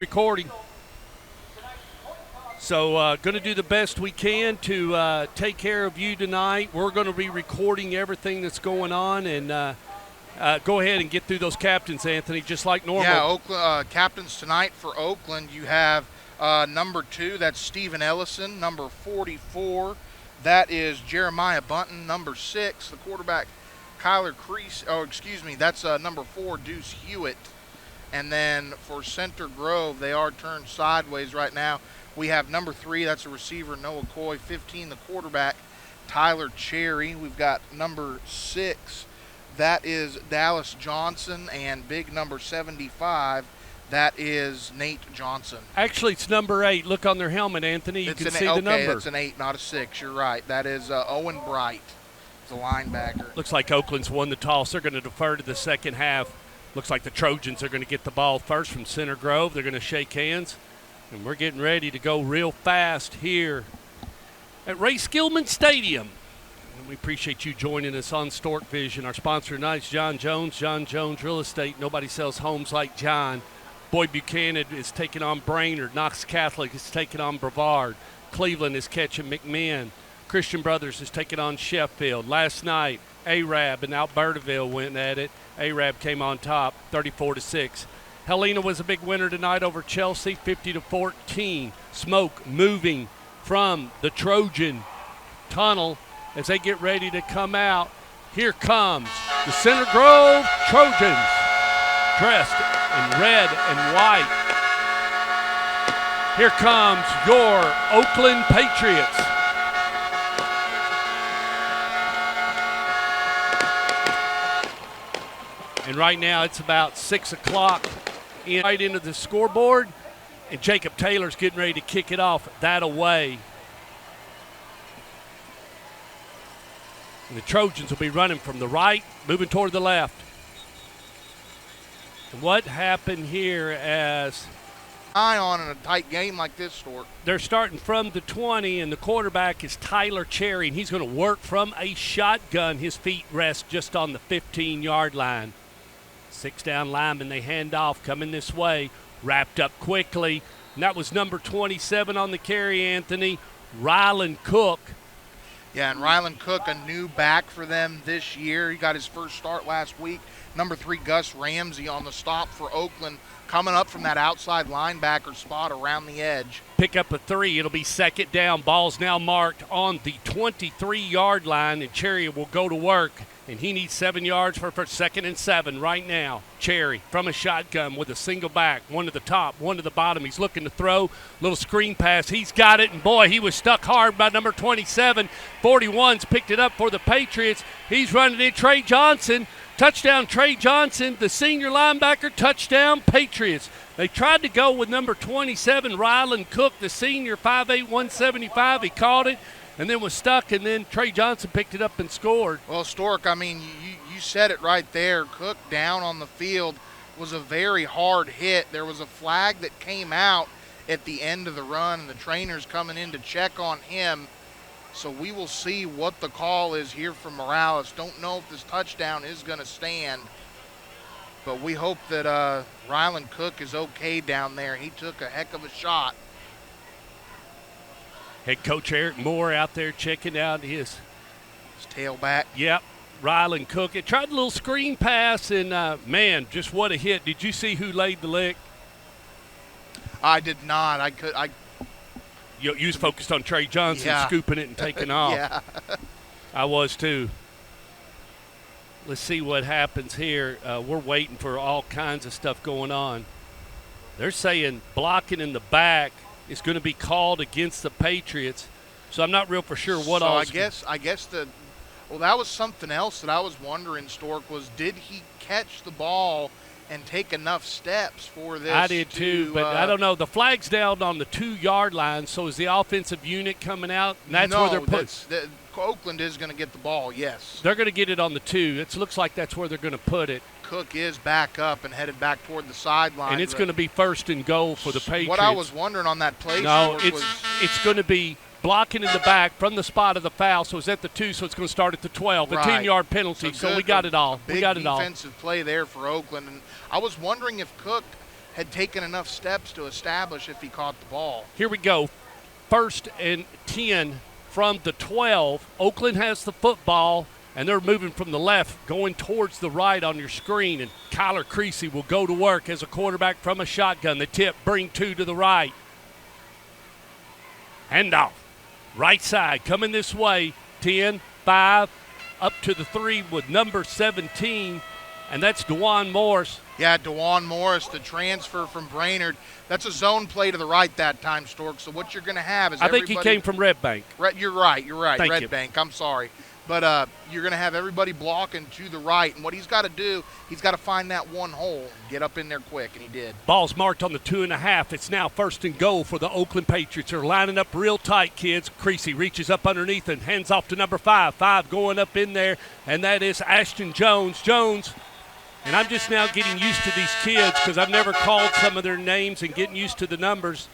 Recording. So going to do the best we can to take care of you tonight. We're going to be recording everything that's going on, and go ahead and get through those captains, Anthony, just like normal. Yeah, Oakland, captains tonight for Oakland. You have number 2, that's Steven Ellison. Number 44, that is Jeremiah Bunton. Number 6, the quarterback, Kyler Crease. Oh, excuse me, that's number 4, Deuce Hewitt. And then for Center Grove, they are turned sideways right now. We have number 3, that's a receiver, Noah Coy. 15, the quarterback, Tyler Cherry. We've got number 6, that is Dallas Johnson. And big number 75, that is Nate Johnson. Actually, it's number 8. Look on their helmet, Anthony. You can see the number. Okay, it's an 8, not a 6. You're right. That is Owen Bright, the linebacker. Looks like Oakland's won the toss. They're going to defer to the second half. Looks like the Trojans are going to get the ball first from Center Grove. They're going to shake hands. And we're getting ready to go real fast here at Ray Skillman Stadium. And we appreciate you joining us on Stork Vision. Our sponsor tonight is John Jones. John Jones Real Estate. Nobody sells homes like John. Boyd Buchanan is taking on Brainerd. Knox Catholic is taking on Brevard. Cleveland is catching McMinn. Christian Brothers is taking on Sheffield. Last night, Arab and Albertaville went at it. Arab came on top, 34-6. Helena was a big winner tonight over Chelsea, 50-14. Smoke moving from the Trojan tunnel as they get ready to come out. Here comes the Center Grove Trojans, dressed in red and white. Here comes your Oakland Patriots. And right now it's about 6 o'clock right into the scoreboard. And Jacob Taylor's getting ready to kick it off that away. And the Trojans will be running from the right, moving toward the left. And what happened here as Eye on in a tight game like this, Stork. They're starting from the 20, and the quarterback is Tyler Cherry, and he's going to work from a shotgun. His feet rest just on the 15-yard line. 6 down linemen, they hand off, coming this way, wrapped up quickly. And that was number 27 on the carry, Anthony, Rylan Cook. Yeah, and Rylan Cook, a new back for them this year. He got his first start last week. Number 3, Gus Ramsey on the stop for Oakland, coming up from that outside linebacker spot around the edge. Pick up a 3. It'll be second down. Ball's now marked on the 23-yard line, and Cherry will go to work. And he needs 7 yards for 2nd and 7 right now. Cherry from a shotgun with a single back. One to the top, one to the bottom. He's looking to throw. Little screen pass. He's got it. And, boy, he was stuck hard by number 27. 41's picked it up for the Patriots. He's running in. Trey Johnson. Touchdown, Trey Johnson, the senior linebacker. Touchdown, Patriots. They tried to go with number 27, Rylan Cook, the senior, 5'8", 175. He caught it and then was stuck, and then Trey Johnson picked it up and scored. Well, Stork, I mean, you said it right there. Cook down on the field was a very hard hit. There was a flag that came out at the end of the run, and the trainer's coming in to check on him. So we will see what the call is here from Morales. Don't know if this touchdown is going to stand, but we hope that Rylan Cook is okay down there. He took a heck of a shot. Head coach Eric Moore out there checking out his tailback. Yep, Rylan Cook. It tried a little screen pass, and, man, just what a hit. Did you see who laid the lick? I did not. You was focused on Trey Johnson scooping it and taking off. Yeah. I was too. Let's see what happens here. We're waiting for all kinds of stuff going on. They're saying blocking in the back is going to be called against the Patriots. So I'm not real for sure what all. I guess that was something else that I was wondering, Stork, was did he catch the ball and take enough steps for this? I did too, but I don't know. The flag's down on the 2-yard line, so is the offensive unit coming out? And that's where they're putting. Oakland is going to get the ball, yes. They're going to get it on the 2. It looks like that's where they're going to put it. Cook is back up and headed back toward the sideline. And it's going to be 1st and goal for the Patriots. What I was wondering on that play. No, it's going to be blocking in the back from the spot of the foul, so it's at the 2, so it's going to start at the 12. Right. A 10-yard penalty, so we got it all. Big defensive play there for Oakland. And I was wondering if Cook had taken enough steps to establish if he caught the ball. Here we go. 1st and 10 from the 12. Oakland has the football, and they're moving from the left, going towards the right on your screen. And Kyler Creasy will go to work as a quarterback from a shotgun. The tip, bring 2 to the right. Handoff. Right side, coming this way. 10, 5, up to the 3 with number 17, and that's DeJuan Morris. Yeah, DeJuan Morris, the transfer from Brainerd. That's a zone play to the right that time, Stork. So what you're going to have is I think he came from Red Bank. You're right. Thank Red you. Bank, I'm sorry. But you're going to have everybody blocking to the right. And what he's got to do, he's got to find that one hole, get up in there quick, and he did. Ball's marked on the 2.5. It's now 1st and goal for the Oakland Patriots. They're lining up real tight, kids. Creasy reaches up underneath and hands off to number 5. 5 going up in there, and that is Ashton Jones. And I'm just now getting used to these kids because I've never called some of their names and getting used to the numbers.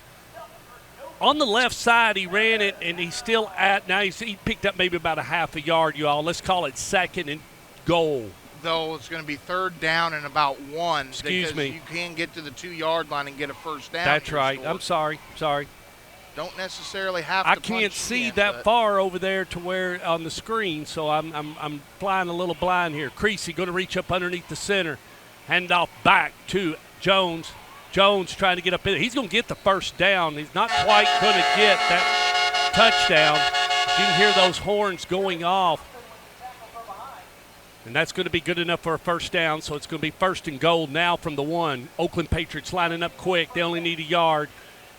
On the left side, he ran it, and he's still he picked up maybe about a half a yard, you all. Let's call it 2nd and goal. Though it's going to be 3rd down and about 1. Excuse me. You can get to the 2-yard line and get a first down. That's right. Stork. I'm sorry. Don't necessarily have I to can't punch see in, that far over there to where on the screen, so I'm flying a little blind here. Creasy going to reach up underneath the center. Hand off back to Jones. Jones trying to get up in. He's going to get the first down. He's not quite going to get that touchdown. You can hear those horns going off. And that's going to be good enough for a first down, so it's going to be 1st and goal now from the 1. Oakland Patriots lining up quick. They only need a yard.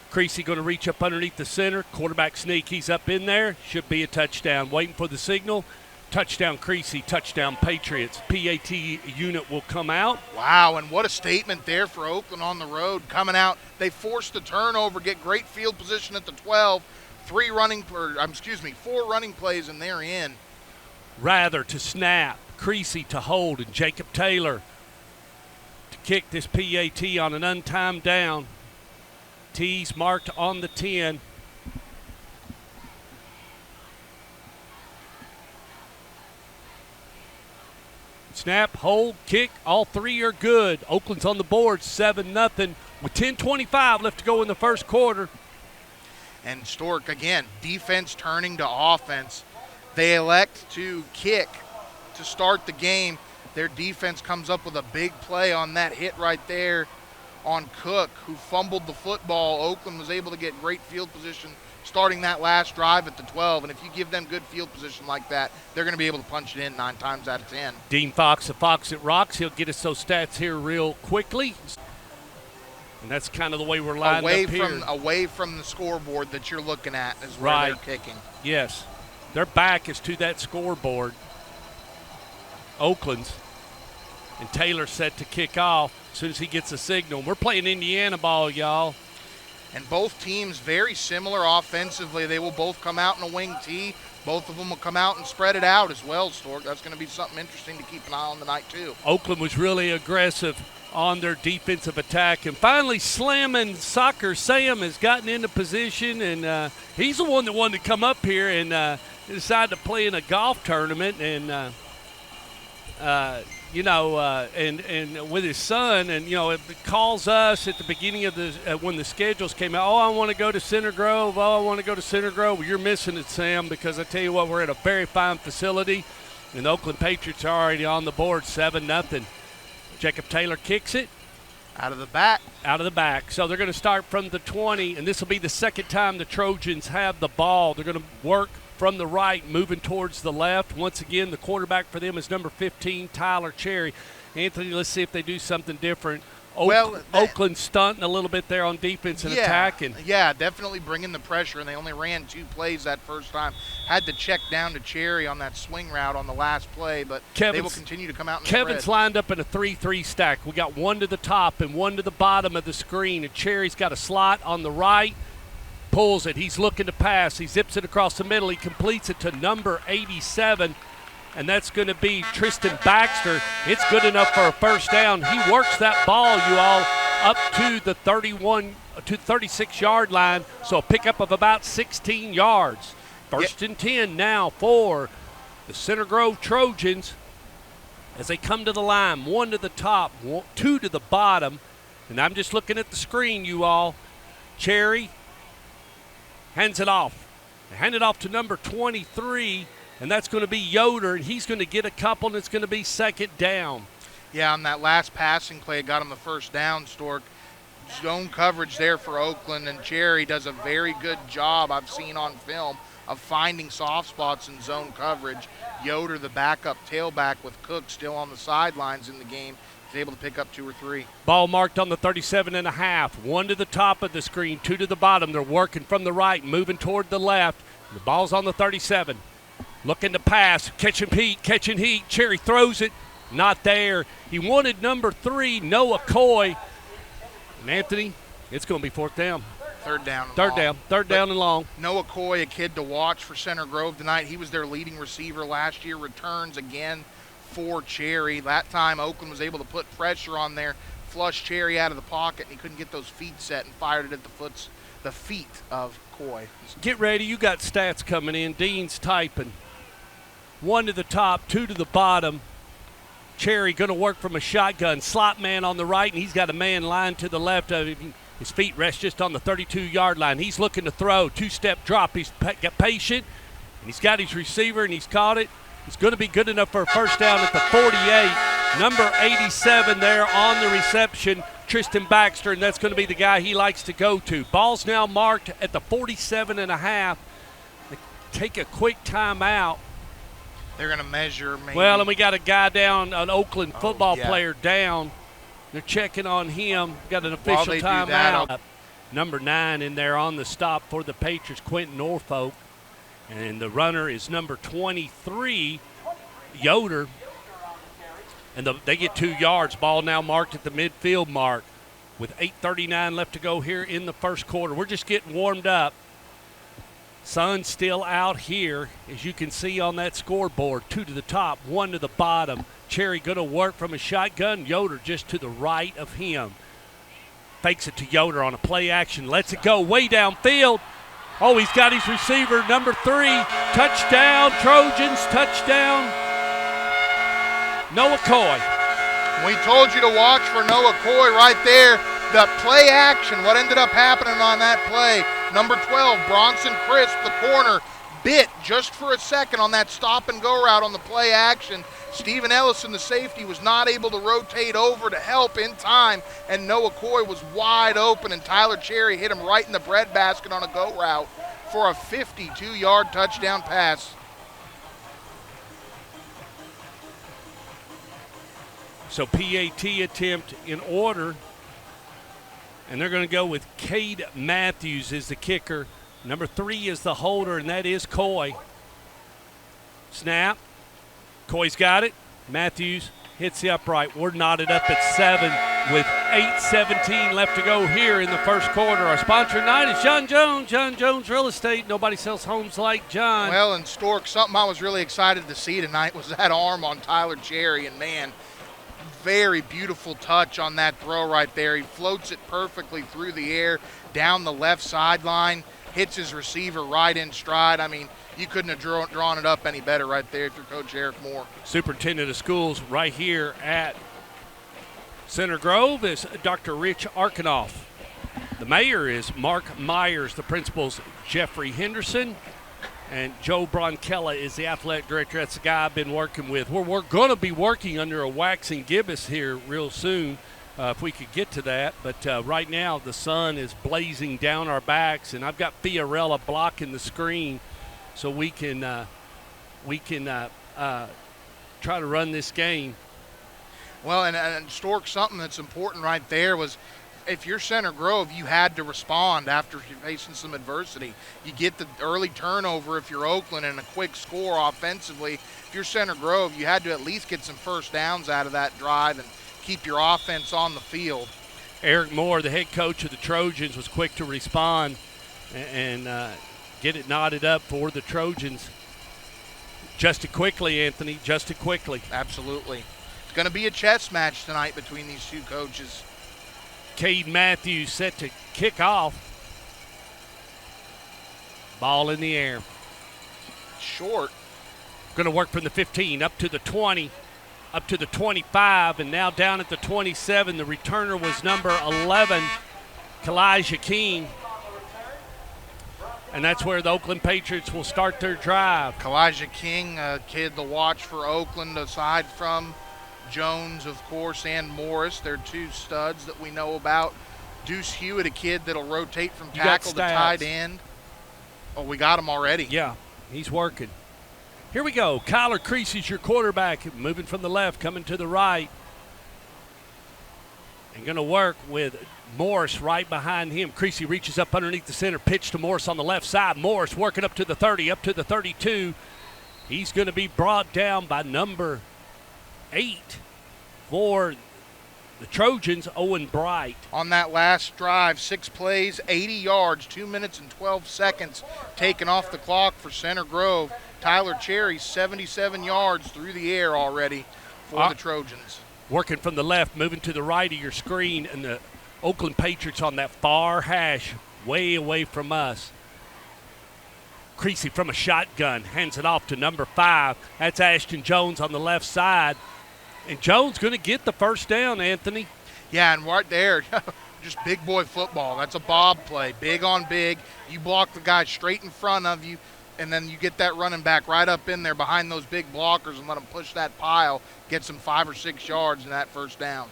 Creasy going to reach up underneath the center. Quarterback sneak. He's up in there. Should be a touchdown. Waiting for the signal. Touchdown Creasy, touchdown Patriots. PAT unit will come out. Wow, and what a statement there for Oakland on the road. Coming out, they forced the turnover, get great field position at the 12. 4 running plays, and they're in. Rather to snap, Creasy to hold, and Jacob Taylor to kick this PAT on an untimed down. T's marked on the 10. Snap, hold, kick, all 3 are good. Oakland's on the board, 7-0 with 10:25 left to go in the first quarter. And Stork, again, defense turning to offense. They elect to kick to start the game. Their defense comes up with a big play on that hit right there on Cook, who fumbled the football. Oakland was able to get great field position starting that last drive at the 12, and if you give them good field position like that, they're going to be able to punch it in 9 times out of 10. Dean Fox, the Fox that rocks, he'll get us those stats here real quickly. And that's kind of the way we're lined up here. Away from the scoreboard that you're looking at is where right. they're kicking. Yes. Their back is to that scoreboard. Oakland's. And Taylor set to kick off as soon as he gets a signal. We're playing Indiana ball, y'all. And both teams very similar offensively. They will both come out in a wing tee. Both of them will come out and spread it out as well, Stork. That's going to be something interesting to keep an eye on tonight, too. Oakland was really aggressive on their defensive attack. And finally, slamming Soccer Sam has gotten into position. And he's the one that wanted to come up here and decided to play in a golf tournament. And and with his son, and it calls us at the beginning of the when the schedules came out. Oh, I want to go to Center Grove. Oh, I want to go to Center Grove. Well, you're missing it, Sam, because I tell you what, we're at a very fine facility, and the Oakland Patriots are already on the board, 7-0. Jacob Taylor kicks it out of the back. So they're going to start from the 20, and this will be the second time the Trojans have the ball. They're going to work from the right, moving towards the left. Once again, the quarterback for them is number 15, Tyler Cherry. Anthony, let's see if they do something different. Oakland stunting a little bit there on defense and attacking. Yeah, definitely bringing the pressure, and they only ran 2 plays that first time. Had to check down to Cherry on that swing route on the last play, but they will continue to come out and Kevin's spread. lined up in a 3-3 stack. We got 1 to the top and 1 to the bottom of the screen, and Cherry's got a slot on the right. Pulls it. He's looking to pass. He zips it across the middle. He completes it to number 87, and that's going to be Tristan Baxter. It's good enough for a first down. He works that ball, you all, up to the 36-yard line, so a pickup of about 16 yards. First and 10 now for the Center Grove Trojans as they come to the line. 1 to the top, 2 to the bottom. And I'm just looking at the screen, you all. Cherry hands it off. They hand it off to number 23, and that's going to be Yoder, and he's going to get a couple, and it's going to be second down. Yeah, on that last passing play, got him the first down, Stork. Zone coverage there for Oakland, and Cherry does a very good job, I've seen on film, of finding soft spots in zone coverage. Yoder, the backup tailback with Cook still on the sidelines in the game, is able to pick up 2 or 3. Ball marked on the 37.5. 1 to the top of the screen, 2 to the bottom. They're working from the right, moving toward the left. The ball's on the 37. Looking to pass, catching heat. Cherry throws it, not there. He wanted number 3, Noah Coy. And Anthony, it's going to be fourth down. Third down and long. Noah Coy, a kid to watch for Center Grove tonight. He was their leading receiver last year. Returns again for Cherry. That time Oakland was able to put pressure on there, flush Cherry out of the pocket, and he couldn't get those feet set and fired it at the feet of Coy. Get ready. You got stats coming in. Dean's typing. 1 to the top, 2 to the bottom. Cherry going to work from a shotgun. Slot man on the right, and he's got a man lined to the left of him. His feet rest just on the 32-yard line. He's looking to throw. 2-step drop. He's got patient, and he's got his receiver, and he's caught it. It's going to be good enough for a first down at the 48. Number 87 there on the reception, Tristan Baxter, and that's going to be the guy he likes to go to. Ball's now marked at the 47.5. They take a quick timeout. They're going to measure maybe. Well, and we got a guy down, an Oakland football player down. They're checking on him. Got an official timeout. Number 9 in there on the stop for the Patriots, Quentin Norfolk. And the runner is number 23, Yoder. And they get 2 yards. Ball now marked at the midfield mark with 8:39 left to go here in the first quarter. We're just getting warmed up. Sun's still out here, as you can see on that scoreboard. 2 to the top, 1 to the bottom. Cherry going to work from a shotgun. Yoder just to the right of him. Fakes it to Yoder on a play action. Lets it go way downfield. Oh, he's got his receiver, number 3. Touchdown, Trojans, touchdown. Noah Coy. We told you to watch for Noah Coy right there. The play action, what ended up happening on that play, number 12, Bronson Crisp, the corner, bit just for a second on that stop and go route on the play action. Steven Ellison, the safety, was not able to rotate over to help in time, and Noah Coy was wide open, and Tyler Cherry hit him right in the breadbasket on a go route for a 52-yard touchdown pass. So PAT attempt in order, and they're going to go with Cade Matthews as the kicker. Number 3 is the holder, and that is Coy. Snap. Coy's got it. Matthews hits the upright. We're knotted up at 7 with 8:17 left to go here in the first quarter. Our sponsor tonight is John Jones. John Jones Real Estate. Nobody sells homes like John. Well, and Stork, something I was really excited to see tonight was that arm on Tyler Cherry, and man, very beautiful touch on that throw right there. He floats it perfectly through the air, down the left sideline, hits his receiver right in stride. I mean, you couldn't have drawn it up any better right there if you're Coach Eric Moore. Superintendent of Schools right here at Center Grove is Dr. Rich Arkanoff. The mayor is Mark Myers. The principal's Jeffrey Henderson. And Joe Bronkella is the athletic director. That's the guy I've been working with. We're going to be working under a waxing gibbous here real soon, if we could get to that. But right now the sun is blazing down our backs, and I've got Fiorella blocking the screen so we can try to run this game. Well, and Stork, something that's important right there was, if you're Center Grove, you had to respond after facing some adversity. You get the early turnover if you're Oakland and a quick score offensively. If you're Center Grove, you had to at least get some first downs out of that drive and keep your offense on the field. Eric Moore, the head coach of the Trojans, was quick to respond and get it knotted up for the Trojans. Just quickly, Anthony, just quickly. Absolutely. It's going to be a chess match tonight between these two coaches. Cade Matthews set to kick off. Ball in the air. Short. Going to work from the 15 up to the 20. up to the 25, and now down at the 27. The returner was number 11, Kalijah King. And that's where the Oakland Patriots will start their drive. Kalijah King, a kid to watch for Oakland, aside from Jones, of course, and Morris. They're two studs that we know about. Deuce Hewitt, a kid that'll rotate from tackle to tight end. Oh, we got him already. Yeah, he's working. Here we go. Kyler Creasy's your quarterback, moving from the left, coming to the right. And going to work with Morris right behind him. Creasy reaches up underneath the center, pitch to Morris on the left side. Morris working up to the 30, up to the 32. He's going to be brought down by number 8 for the Trojans, Owen Bright. On that last drive, 6 plays, 80 yards, 2 minutes and 12 seconds taken off the clock for Center Grove. Tyler Cherry, 77 yards through the air already for the Trojans. Working from the left, moving to the right of your screen, and the Oakland Patriots on that far hash, way away from us. Creasy from a shotgun, hands it off to number 5. That's Ashton Jones on the left side. And Jones going to get the first down, Anthony. Yeah, and right there, just big boy football. That's a bob play, big on big. You block the guy straight in front of you, and then you get that running back right up in there behind those big blockers and let him push that pile, get some 5 or 6 yards in that first down.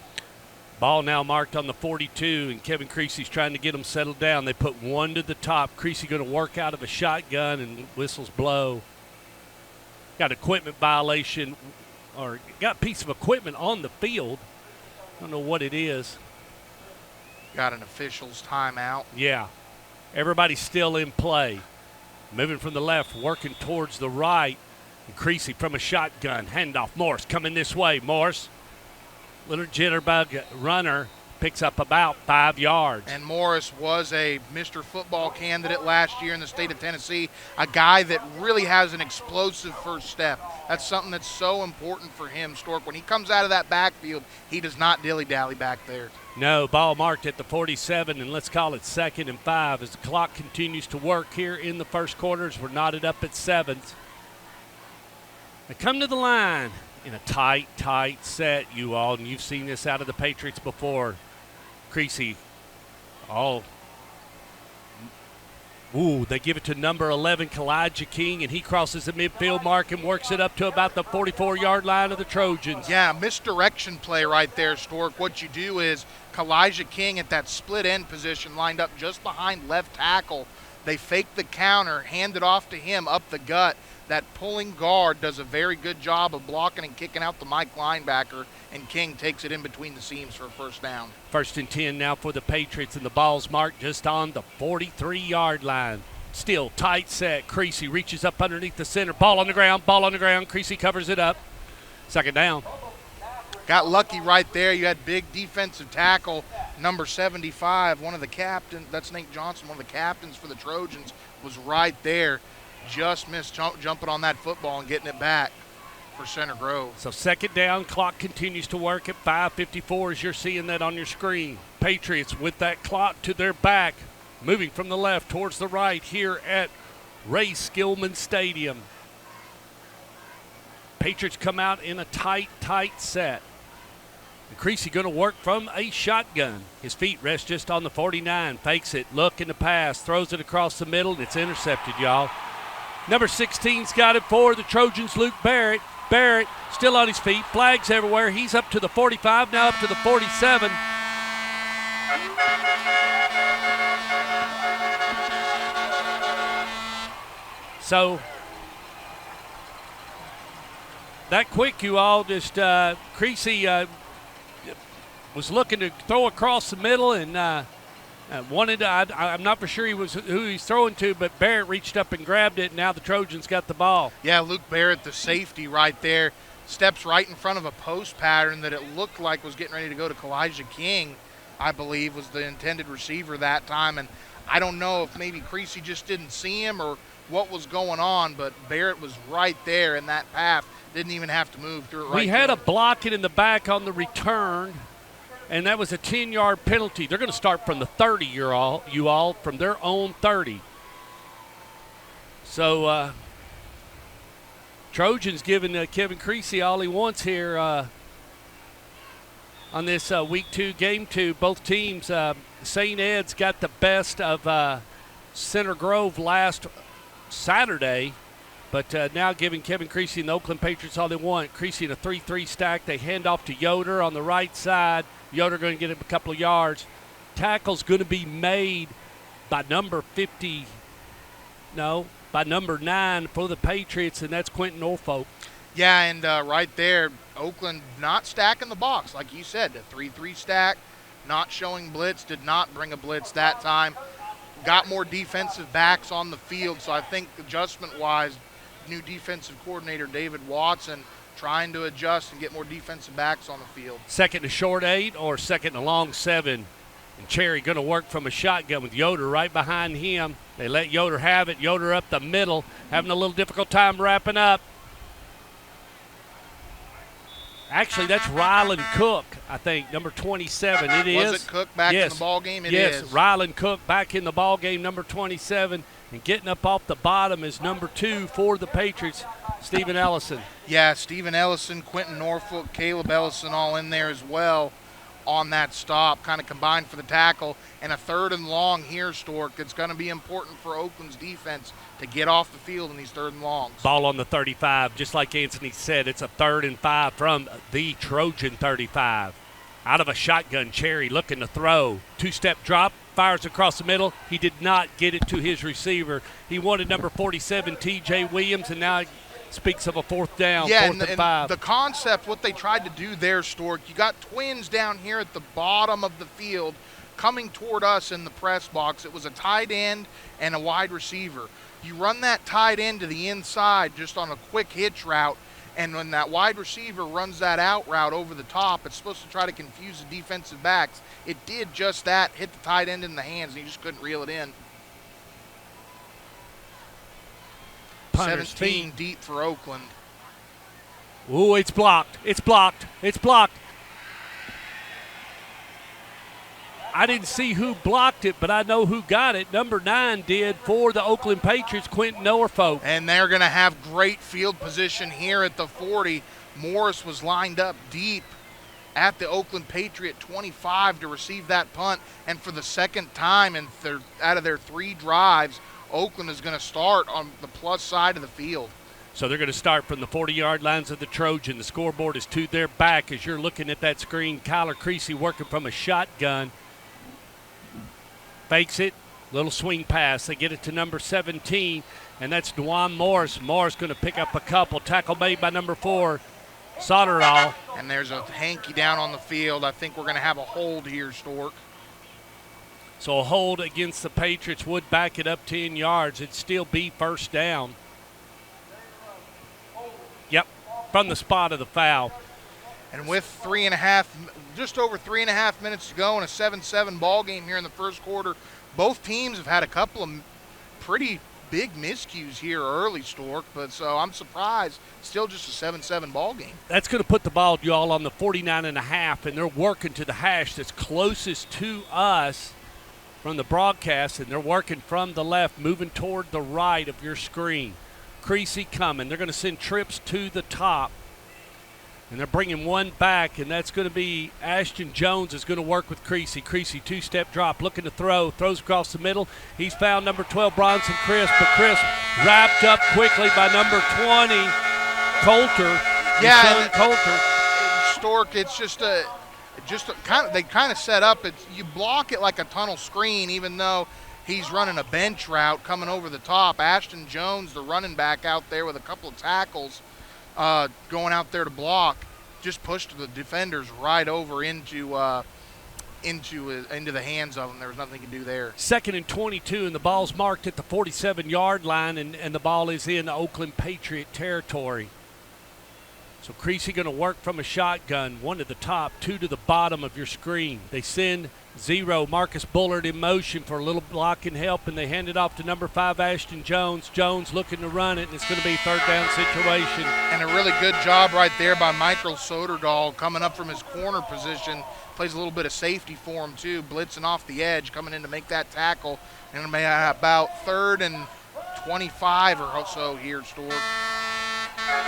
Ball now marked on the 42, and Kevin Creasy's trying to get them settled down. They put one to the top. Creasy going to work out of a shotgun, and whistles blow. Got equipment violation, or got a piece of equipment on the field. I don't know what it is. Got an official's timeout. Yeah. Everybody's still in play. Moving from the left, working towards the right. And Creasy from a shotgun. Handoff. Morris coming this way. Morris, little jitterbug runner, picks up about 5 yards. And Morris was a Mr. Football candidate last year in the state of Tennessee, a guy that really has an explosive first step. That's something that's so important for him, Stork. When he comes out of that backfield, he does not dilly-dally back there. No, ball marked at the 47, and let's call it 2nd and 5 as the clock continues to work here in the first quarters. We're knotted up at 7th. They come to the line in a tight set, you all, and you've seen this out of the Patriots before. Creasy, they give it to number 11, Kalijah King, and he crosses the midfield mark and works it up to about the 44-yard line of the Trojans. Yeah, misdirection play right there, Stork. What you do is Kalijah King at that split end position lined up just behind left tackle. They fake the counter, hand it off to him up the gut. That pulling guard does a very good job of blocking and kicking out the Mike linebacker, and King takes it in between the seams for a first down. 1st and 10 now for the Patriots, and the ball's marked just on the 43-yard line. Still tight set. Creasy reaches up underneath the center. Ball on the ground. Creasy covers it up. 2nd down. Got lucky right there. You had big defensive tackle, number 75, one of the captains. That's Nate Johnson, one of the captains for the Trojans, was right there. Just missed jumping on that football and getting it back for Center Grove. So 2nd down, clock continues to work at 5:54 as you're seeing that on your screen. Patriots with that clock to their back, moving from the left towards the right here at Ray Skillman Stadium. Patriots come out in a tight set. And Creasy going to work from a shotgun. His feet rest just on the 49, fakes it, look in the pass, throws it across the middle, and it's intercepted, y'all. Number 16's got it for the Trojans, Luke Barrett. Barrett still on his feet, flags everywhere. He's up to the 45, now up to the 47. So that quick, you all, just Creasy was looking to throw across the middle and I'm not for sure who he's throwing to, but Barrett reached up and grabbed it, and now the Trojans got the ball. Yeah, Luke Barrett, the safety right there, steps right in front of a post pattern that it looked like was getting ready to go to Kalijah King, I believe, was the intended receiver that time. And I don't know if maybe Creasy just didn't see him or what was going on, but Barrett was right there in that path. Didn't even have to move through it right. We had a blocking in the back on the return, and that was a 10-yard penalty. They're going to start from the 30, you all, from their own 30. So Trojans giving Kevin Creasy all he wants here on this week 2, game 2. Both teams, St. Ed's got the best of Center Grove last Saturday, but now giving Kevin Creasy and the Oakland Patriots all they want. Creasy in a 3-3 stack. They hand off to Yoder on the right side. Yoder going to get him a couple of yards. Tackle's going to be made by number 9 for the Patriots, and that's Quentin Norfolk. Yeah, and right there, Oakland not stacking the box. Like you said, the 3-3 stack, not showing blitz, did not bring a blitz that time. Got more defensive backs on the field, so I think adjustment-wise, new defensive coordinator David Watson trying to adjust and get more defensive backs on the field. Second to short 8 or second to long 7. And Cherry going to work from a shotgun with Yoder right behind him. They let Yoder have it. Yoder up the middle, having a little difficult time wrapping up. Actually, that's Ryland Cook, I think, number 27. It is. Was it Cook back in the ball game? It is. Yes, Ryland Cook back in the ball game, number 27. And getting up off the bottom is number 2 for the Patriots, Stephen Ellison. Yeah, Stephen Ellison, Quentin Norfolk, Caleb Ellison all in there as well on that stop, kind of combined for the tackle. And a 3rd and long here, Stork. It's going to be important for Oakland's defense to get off the field in these 3rd and longs. Ball on the 35, just like Anthony said. It's a 3rd and 5 from the Trojan 35. Out of a shotgun, Cherry looking to throw. 2-step drop, fires across the middle. He did not get it to his receiver. He wanted number 47, T.J. Williams, and now speaks of a 4th down, 4th and 5. The concept, what they tried to do there, Stork, you got twins down here at the bottom of the field coming toward us in the press box. It was a tight end and a wide receiver. You run that tight end to the inside just on a quick hitch route, and when that wide receiver runs that out route over the top, it's supposed to try to confuse the defensive backs. It did just that, hit the tight end in the hands, and he just couldn't reel it in. Punter's 17 feet. deep for Oakland. Ooh, it's blocked. It's blocked. It's blocked. I didn't see who blocked it, but I know who got it. Number 9 did for the Oakland Patriots, Quentin Norfolk. And they're going to have great field position here at the 40. Morris was lined up deep at the Oakland Patriot 25 to receive that punt. And for the second time out of their 3 drives, Oakland is going to start on the plus side of the field. So they're going to start from the 40-yard lines of the Trojan. The scoreboard is to their back as you're looking at that screen. Kyler Creasy working from a shotgun. Fakes it, little swing pass. They get it to number 17, and that's Dwan Morris. Morris going to pick up a couple. Tackle made by number 4, Soderdahl. And there's a hanky down on the field. I think we're going to have a hold here, Stork. So a hold against the Patriots would back it up 10 yards. It'd still be 1st down. Yep, from the spot of the foul. And with just over 3.5 minutes to go in a 7-7 ball game here in the first quarter, both teams have had a couple of pretty big miscues here early, Stork. But so I'm surprised. Still just a 7-7 ball game. That's going to put the ball, y'all, on the 49.5, and they're working to the hash that's closest to us from the broadcast, and they're working from the left, moving toward the right of your screen. Creasy coming. They're going to send trips to the top. And they're bringing one back, and that's going to be Ashton Jones is going to work with Creasy. Creasy, 2-step drop, looking to throw, throws across the middle. He's found number 12, Bronson Crisp, but Crisp wrapped up quickly by number 20, Coulter. Yeah, Coulter. Stork, it's they kind of set up. You block it like a tunnel screen, even though he's running a bench route coming over the top. Ashton Jones, the running back out there with a couple of tackles, going out there to block, just pushed the defenders right over into the hands of them. There was nothing he could do there. 2nd and 22, and the ball's marked at the 47-yard line, and the ball is in Oakland Patriot territory. So Creasy going to work from a shotgun, 1 to the top, 2 to the bottom of your screen. They send 0, Marcus Bullard in motion for a little block and help, and they hand it off to number 5, Ashton Jones. Jones looking to run it, and it's going to be a 3rd down situation. And a really good job right there by Michael Soderdahl coming up from his corner position. Plays a little bit of safety for him too, blitzing off the edge, coming in to make that tackle. And about 3rd and 25 or so here, Stork.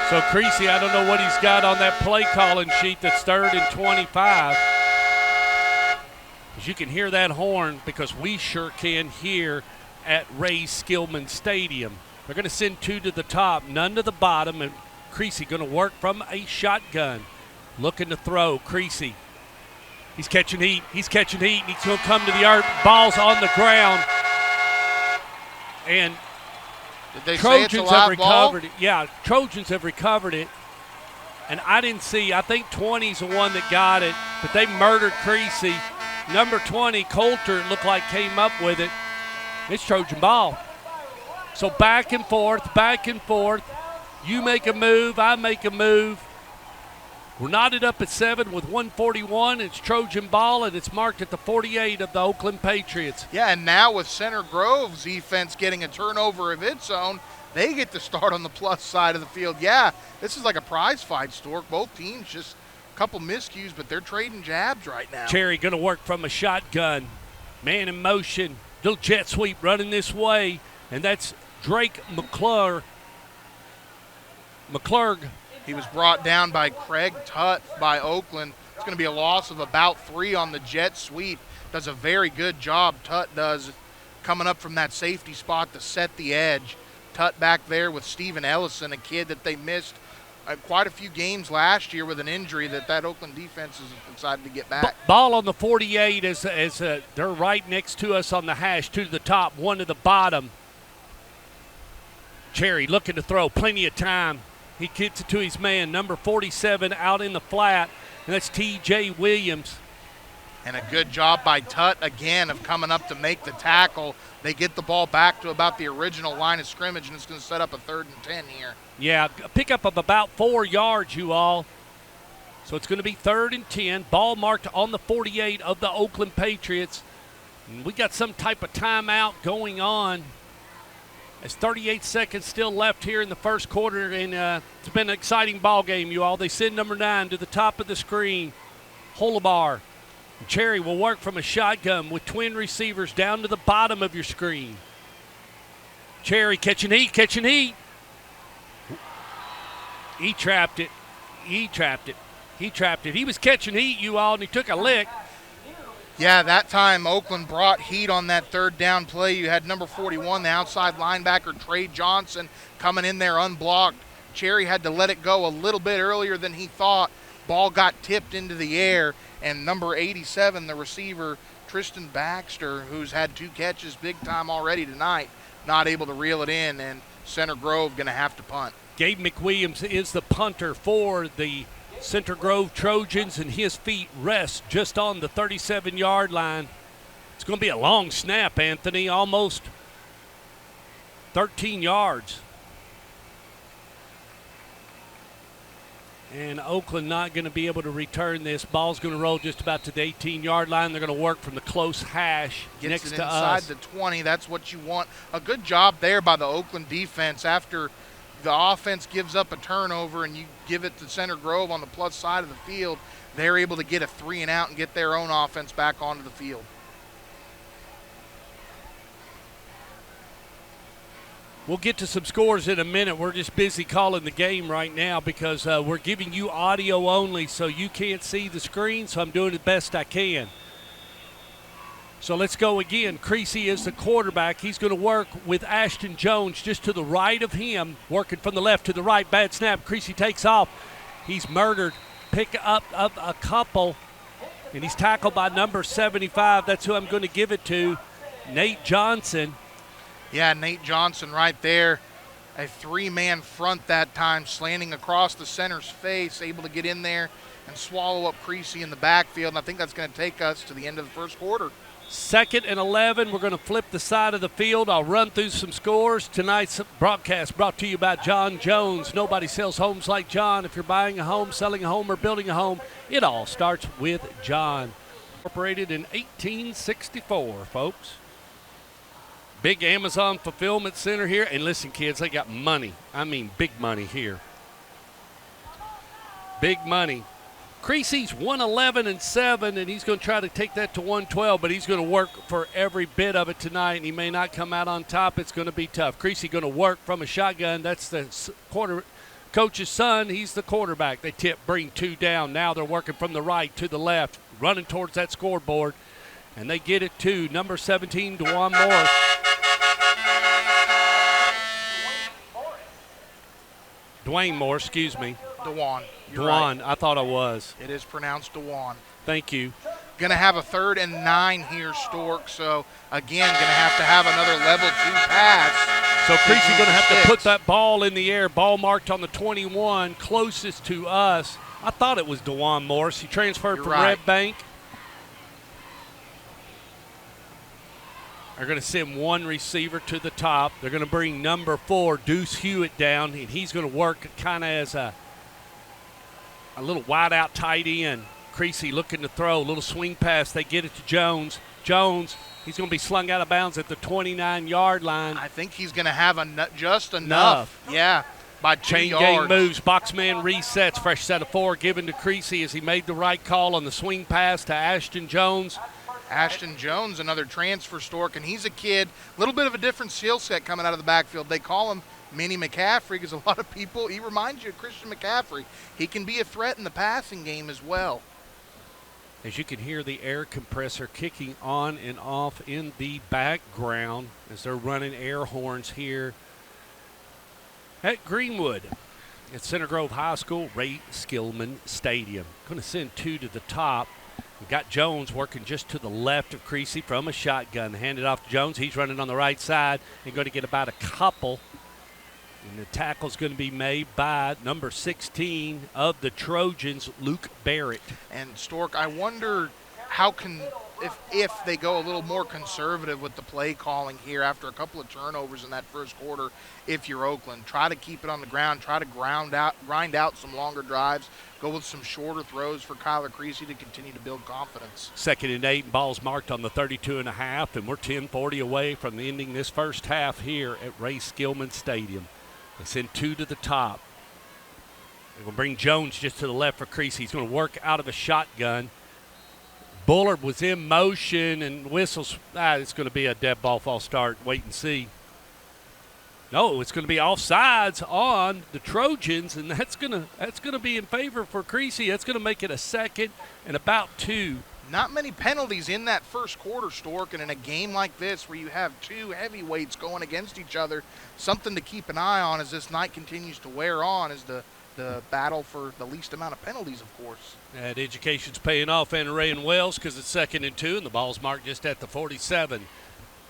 So Creasy, I don't know what he's got on that play calling sheet that's 3rd and 25. As you can hear that horn, because we sure can here at Ray Skillman Stadium. They're going to send 2 to the top, none to the bottom, and Creasy going to work from a shotgun. Looking to throw, Creasy. He's catching heat, and he's going to come to the earth. Ball's on the ground. And did they Trojans say it's a have live ball? recovered it. Yeah, Trojans have recovered it. And I didn't see, I think 20's the one that got it, but they murdered Creasy. Number 20, Coulter, looked like came up with it. It's Trojan ball. So back and forth, back and forth. You make a move, I make a move. We're knotted up at 7 with 1:41. It's Trojan ball, and it's marked at the 48 of the Oakland Patriots. Yeah, and now with Center Grove's defense getting a turnover of its own, they get to start on the plus side of the field. Yeah, this is like a prize fight, Stork. Both teams just a couple miscues, but they're trading jabs right now. Cherry going to work from a shotgun. Man in motion. Little jet sweep running this way, and that's Drake McClurg. He was brought down by Craig Tutt by Oakland. It's going to be a loss of about 3 on the jet sweep. Does a very good job, Tutt does, coming up from that safety spot to set the edge. Tutt back there with Steven Ellison, a kid that they missed quite a few games last year with an injury that Oakland defense has decided to get back. Ball on the 48 as they're right next to us on the hash. 2 to the top, 1 to the bottom. Cherry looking to throw, plenty of time. He gets it to his man, number 47, out in the flat, and that's T.J. Williams. And a good job by Tutt, again, of coming up to make the tackle. They get the ball back to about the original line of scrimmage, and it's going to set up a 3rd and 10 here. Yeah, a pickup of about 4 yards, you all. So it's going to be 3rd and 10. Ball marked on the 48 of the Oakland Patriots. And we got some type of timeout going on. There's 38 seconds still left here in the first quarter, and it's been an exciting ball game, you all. They send number 9 to the top of the screen, Holabar. Cherry will work from a shotgun with twin receivers down to the bottom of your screen. Cherry catching heat. He trapped it. He was catching heat, you all, and he took a lick. Yeah, that time Oakland brought heat on that 3rd down play. You had number 41, the outside linebacker, Trey Johnson, coming in there unblocked. Cherry had to let it go a little bit earlier than he thought. Ball got tipped into the air, and number 87, the receiver, Tristan Baxter, who's had 2 catches big time already tonight, not able to reel it in, and Center Grove going to have to punt. Gabe McWilliams is the punter for the Center Grove Trojans, and his feet rest just on the 37-yard line. It's going to be a long snap, Anthony, almost 13 yards. And Oakland not going to be able to return this. Ball's going to roll just about to the 18-yard line. They're going to work from the close hash next to us. Inside the 20, that's what you want. A good job there by the Oakland defense after the offense gives up a turnover and you give it to Center Grove on the plus side of the field. They're able to get a 3-and-out and get their own offense back onto the field. We'll get to some scores in a minute. We're just busy calling the game right now because we're giving you audio only, so you can't see the screen, so I'm doing the best I can. So let's go again. Creasy is the quarterback. He's going to work with Ashton Jones just to the right of him, working from the left to the right. Bad snap. Creasy takes off. He's murdered. Pick up a couple, and he's tackled by number 75. That's who I'm going to give it to, Nate Johnson. Yeah, Nate Johnson right there. A 3-man front that time, slanting across the center's face, able to get in there and swallow up Creasy in the backfield. And I think that's going to take us to the end of the first quarter. 2nd and 11. We're going to flip the side of the field. I'll run through some scores. Tonight's broadcast brought to you by John Jones. Nobody sells homes like John. If you're buying a home, selling a home, or building a home, it all starts with John. Incorporated in 1864, folks. Big Amazon fulfillment center here. And listen, kids, they got money. I mean big money here. Big money. Creasy's 111-7, and he's going to try to take that to 112, but he's going to work for every bit of it tonight, and he may not come out on top. It's going to be tough. Creasy going to work from a shotgun. That's the coach's son. He's the quarterback. They tip, bring 2 down. Now they're working from the right to the left, running towards that scoreboard. And they get it to number 17, Dewan Morris. Dwayne Morris, excuse me. Dewan. Dewan, right. I thought I was. It is pronounced Dewan. Thank you. Going to have a 3rd and 9 here, Stork. So, again, going to have another level 2 pass. So Creasy going to have to put that ball in the air. Ball marked on the 21, closest to us. I thought it was Dewan Morris. He transferred from Red Bank. They're going to send one receiver to the top. They're going to bring number 4, Deuce Hewitt, down, and he's going to work kind of as a little wide-out tight end. Creasy looking to throw, a little swing pass. They get it to Jones. Jones, he's going to be slung out of bounds at the 29-yard line. I think he's going to have just enough. Yeah, by 2 Chain yards. gang moves. Boxman resets. Fresh set of 4 given to Creasy as he made the right call on the swing pass to Ashton Jones. Ashton Jones, another transfer, Stork, and he's a kid, a little bit of a different skill set coming out of the backfield. They call him Mini McCaffrey because a lot of people, he reminds you of Christian McCaffrey. He can be a threat in the passing game as well. As you can hear the air compressor kicking on and off in the background as they're running air horns here at Greenwood at Center Grove High School, Ray Skillman Stadium. Going to send 2 to the top. We've got Jones working just to the left of Creasy from a shotgun. Hand it off to Jones. He's running on the right side and going to get about a couple. And the tackle's going to be made by number 16 of the Trojans, Luke Barrett. And Stork, I wonder how if they go a little more conservative with the play calling here after a couple of turnovers in that first quarter, if you're Oakland. Try to keep it on the ground, try to grind out some longer drives, go with some shorter throws for Kyler Creasy to continue to build confidence. 2nd and 8, balls marked on the 32.5, and we're 10:40 away from ending this first half here at Ray Skillman Stadium. They send 2 to the top. They're going to bring Jones just to the left for Creasy. He's going to work out of a shotgun. Bullard was in motion and whistles. It's going to be a dead ball false start. Wait and see. No, it's going to be offsides on the Trojans, and that's going to be in favor for Creasy. That's going to make it a 2nd and about 2. Not many penalties in that first quarter, Stork, and in a game like this where you have 2 heavyweights going against each other, something to keep an eye on as this night continues to wear on is the battle for the least amount of penalties, of course. That education's paying off in Ray and Wells because it's 2nd and 2, and the ball's marked just at the 47.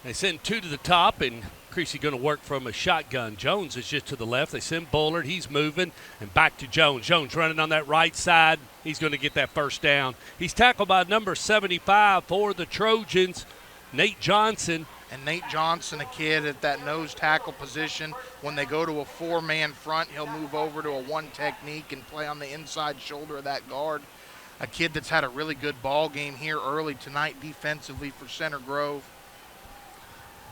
They send 2 to the top, and Creasy going to work from a shotgun. Jones is just to the left. They send Bullard. He's moving, and back to Jones. Jones running on that right side. He's going to get that first down. He's tackled by number 75 for the Trojans, Nate Johnson. And Nate Johnson, a kid at that nose tackle position, when they go to a 4-man front, he'll move over to a 1 technique and play on the inside shoulder of that guard. A kid that's had a really good ball game here early tonight defensively for Center Grove.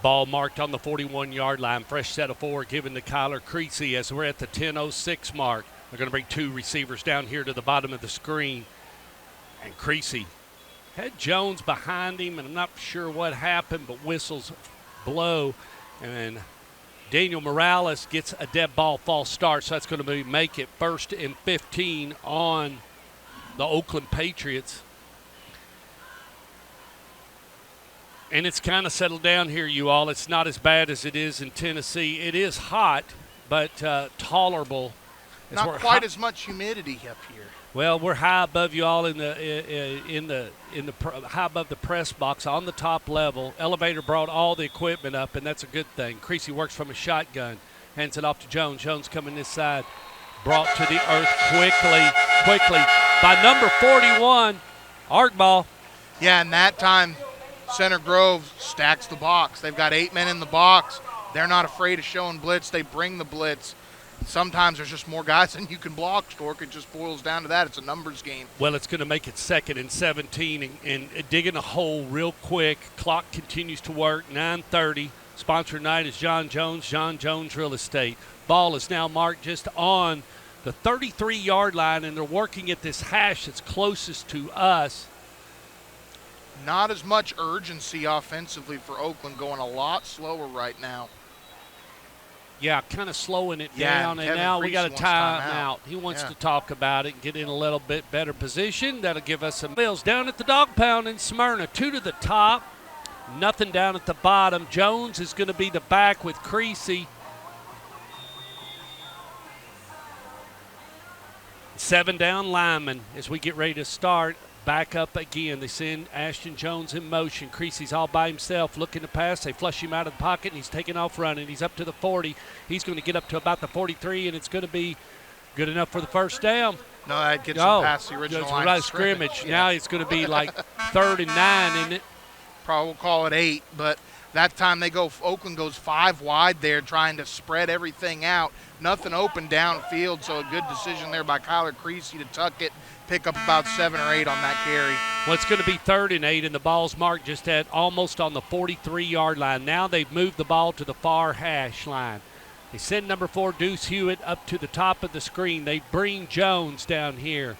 Ball marked on the 41-yard line. Fresh set of 4 given to Kyler Creasy as we're at the 10:06 mark. They're going to bring 2 receivers down here to the bottom of the screen. And Creasy had Jones behind him, and I'm not sure what happened, but whistles blow. And Daniel Morales gets a dead ball false start, so that's going to make it 1st and 15 on the Oakland Patriots. And it's kind of settled down here, you all. It's not as bad as it is in Tennessee. It is hot, but tolerable. Not quite as much humidity up here. Well, we're high above you all in the high above the press box on the top level. Elevator brought all the equipment up, and that's a good thing. Creasy works from a shotgun, hands it off to Jones. Jones coming this side, brought to the earth quickly by number 41, Argball. Yeah, and that time Center Grove stacks the box. They've got 8 men in the box. They're not afraid of showing blitz. They bring the blitz. Sometimes there's just more guys than you can block, Stork. It just boils down to that. It's a numbers game. Well, it's going to make it 2nd and 17 and digging a hole real quick. Clock continues to work, 9:30. Sponsor tonight is John Jones Real Estate. Ball is now marked just on the 33-yard line, and they're working at this hash that's closest to us. Not as much urgency offensively for Oakland, going a lot slower right now. Yeah, kind of slowing it Yeah, down, and Kevin now we Creasy got a wants timeout. He wants to talk about it and get in a little bit better position. That'll give us some bills down at the dog pound in Smyrna. 2 to the top, nothing down at the bottom. Jones is going to be the back with Creasy. 7 down linemen as we get ready to start. Back up again. They send Ashton Jones in motion. Creasy's all by himself looking to pass. They flush him out of the pocket, and he's taking off running. He's up to the 40. He's going to get up to about the 43, and it's going to be good enough for the first down. No, that gets him past the original line of scrimmage. Yeah. Now it's going to be like 3rd and 9, isn't it? Probably we'll call it 8, but that time Oakland goes 5 wide there trying to spread everything out. Nothing open downfield, so a good decision there by Kyler Creasy to tuck it, pick up about 7 or 8 on that carry. Well, it's going to be 3rd and 8, and the ball's marked just at almost on the 43-yard line. Now they've moved the ball to the far hash line. They send number 4, Deuce Hewitt, up to the top of the screen. They bring Jones down here,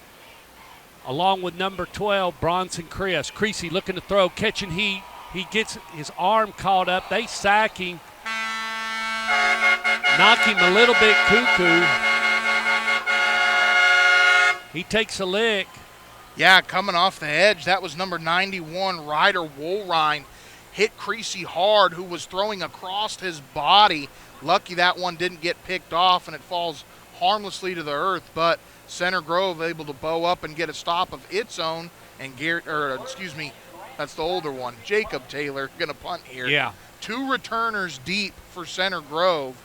along with number 12, Bronson Chris. Creasy looking to throw, catching heat. He gets his arm caught up. They sack him, knock him a little bit cuckoo. He takes a lick. Yeah, coming off the edge, that was number 91, Ryder Woolrine. Hit Creasy hard, who was throwing across his body. Lucky that one didn't get picked off, and it falls harmlessly to the earth. But Center Grove able to bow up and get a stop of its own. And that's the older one. Jacob Taylor going to punt here. Yeah. 2 returners deep for Center Grove.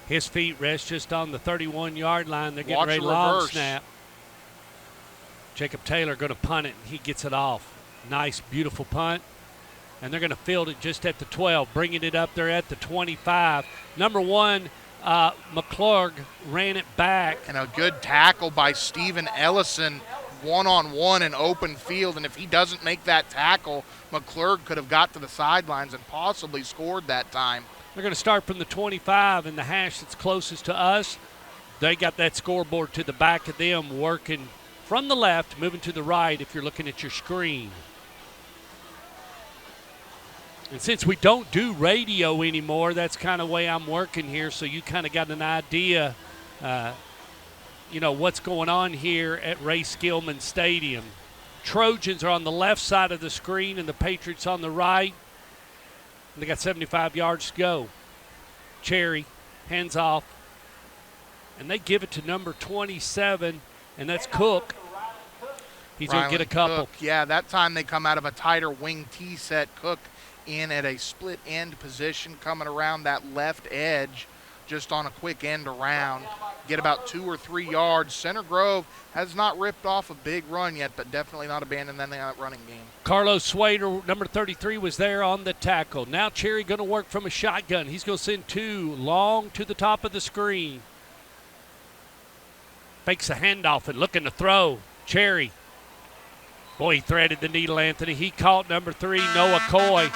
His feet rest just on the 31-yard line. They're getting Watch ready a to long reverse. snap. Jacob Taylor going to punt it, and he gets it off. Nice, beautiful punt. And they're going to field it just at the 12, bringing it up there at the 25. Number 1, McClurg ran it back. And a good tackle by Steven Ellison, one-on-one in open field. And if he doesn't make that tackle, McClurg could have got to the sidelines and possibly scored that time. They're going to start from the 25 in the hash that's closest to us. They got that scoreboard to the back of them, working from the left, moving to the right if you're looking at your screen. And since we don't do radio anymore, that's kind of the way I'm working here, so you kind of got an idea, what's going on here at Ray Skillman Stadium. Trojans are on the left side of the screen and the Patriots on the right. And they got 75 yards to go. Cherry, hands off. And they give it to number 27, and that's Cook. He's going to get a couple. Cook. Yeah, that time they come out of a tighter wing T set. Cook in at a split end position, coming around that left edge, just on a quick end around. Get about 2 or 3 yards. Center Grove has not ripped off a big run yet, but definitely not abandoned that running game. Carlos Swader, number 33, was there on the tackle. Now Cherry going to work from a shotgun. He's going to send 2 long to the top of the screen. Fakes a handoff and looking to throw. Cherry. Boy, he threaded the needle, Anthony. He caught number 3, Noah Coy.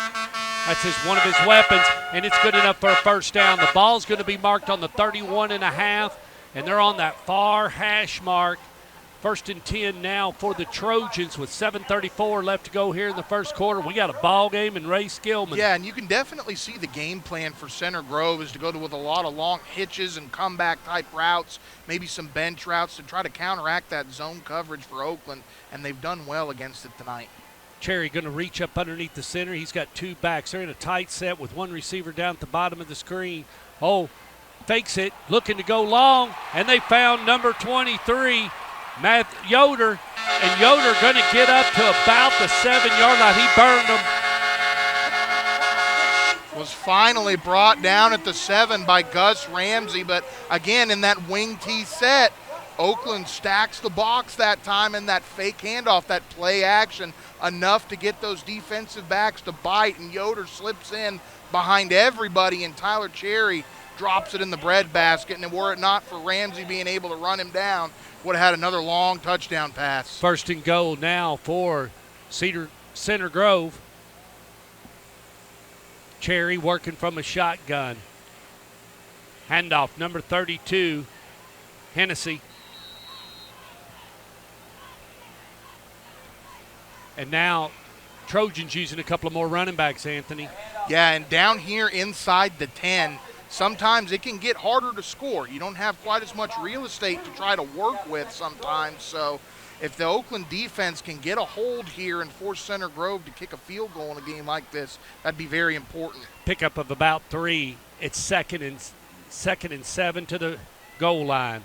That's one of his weapons, and it's good enough for a first down. The ball's going to be marked on the 31.5, and they're on that far hash mark. 1st and 10 now for the Trojans with 7:34 left to go here in the first quarter. We got a ball game in Ray Skillman. Yeah, and you can definitely see the game plan for Center Grove is to go with a lot of long hitches and comeback type routes, maybe some bench routes to try to counteract that zone coverage for Oakland, and they've done well against it tonight. Cherry going to reach up underneath the center. He's got 2 backs. They're in a tight set with 1 receiver down at the bottom of the screen. Fakes it, looking to go long, and they found number 23, Matt Yoder, and Yoder going to get up to about the 7-yard line. He burned them. Was finally brought down at the 7 by Gus Ramsey, but again in that wing T set, Oakland stacks the box that time in that fake handoff, that play action, enough to get those defensive backs to bite, and Yoder slips in behind everybody, and Tyler Cherry drops it in the breadbasket, and were it not for Ramsey being able to run him down, would have had another long touchdown pass. 1st and goal now for Center Grove. Cherry working from a shotgun. Handoff, number 32, Hennessy. And now Trojans using a couple of more running backs, Anthony. Yeah, and down here inside the 10, sometimes it can get harder to score. You don't have quite as much real estate to try to work with sometimes. So if the Oakland defense can get a hold here and force Center Grove to kick a field goal in a game like this, that'd be very important. Pickup of about 3. It's second and 7 to the goal line.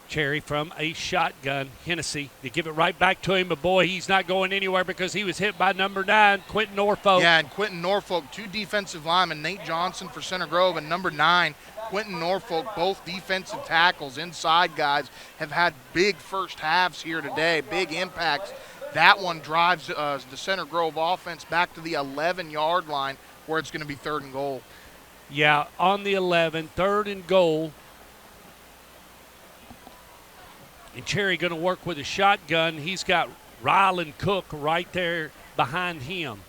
Cherry from a shotgun. Hennessy, they give it right back to him, but boy, he's not going anywhere because he was hit by number 9, Quentin Norfolk. Yeah, and Quentin Norfolk, 2 defensive linemen, Nate Johnson for Center Grove and number 9, Quentin Norfolk, both defensive tackles, inside guys, have had big first halves here today, big impacts. That one drives the Center Grove offense back to the 11-yard line where it's going to be 3rd and goal. Yeah, on the 11, 3rd and goal. And Cherry going to work with a shotgun. He's got Ryland Cook right there behind him.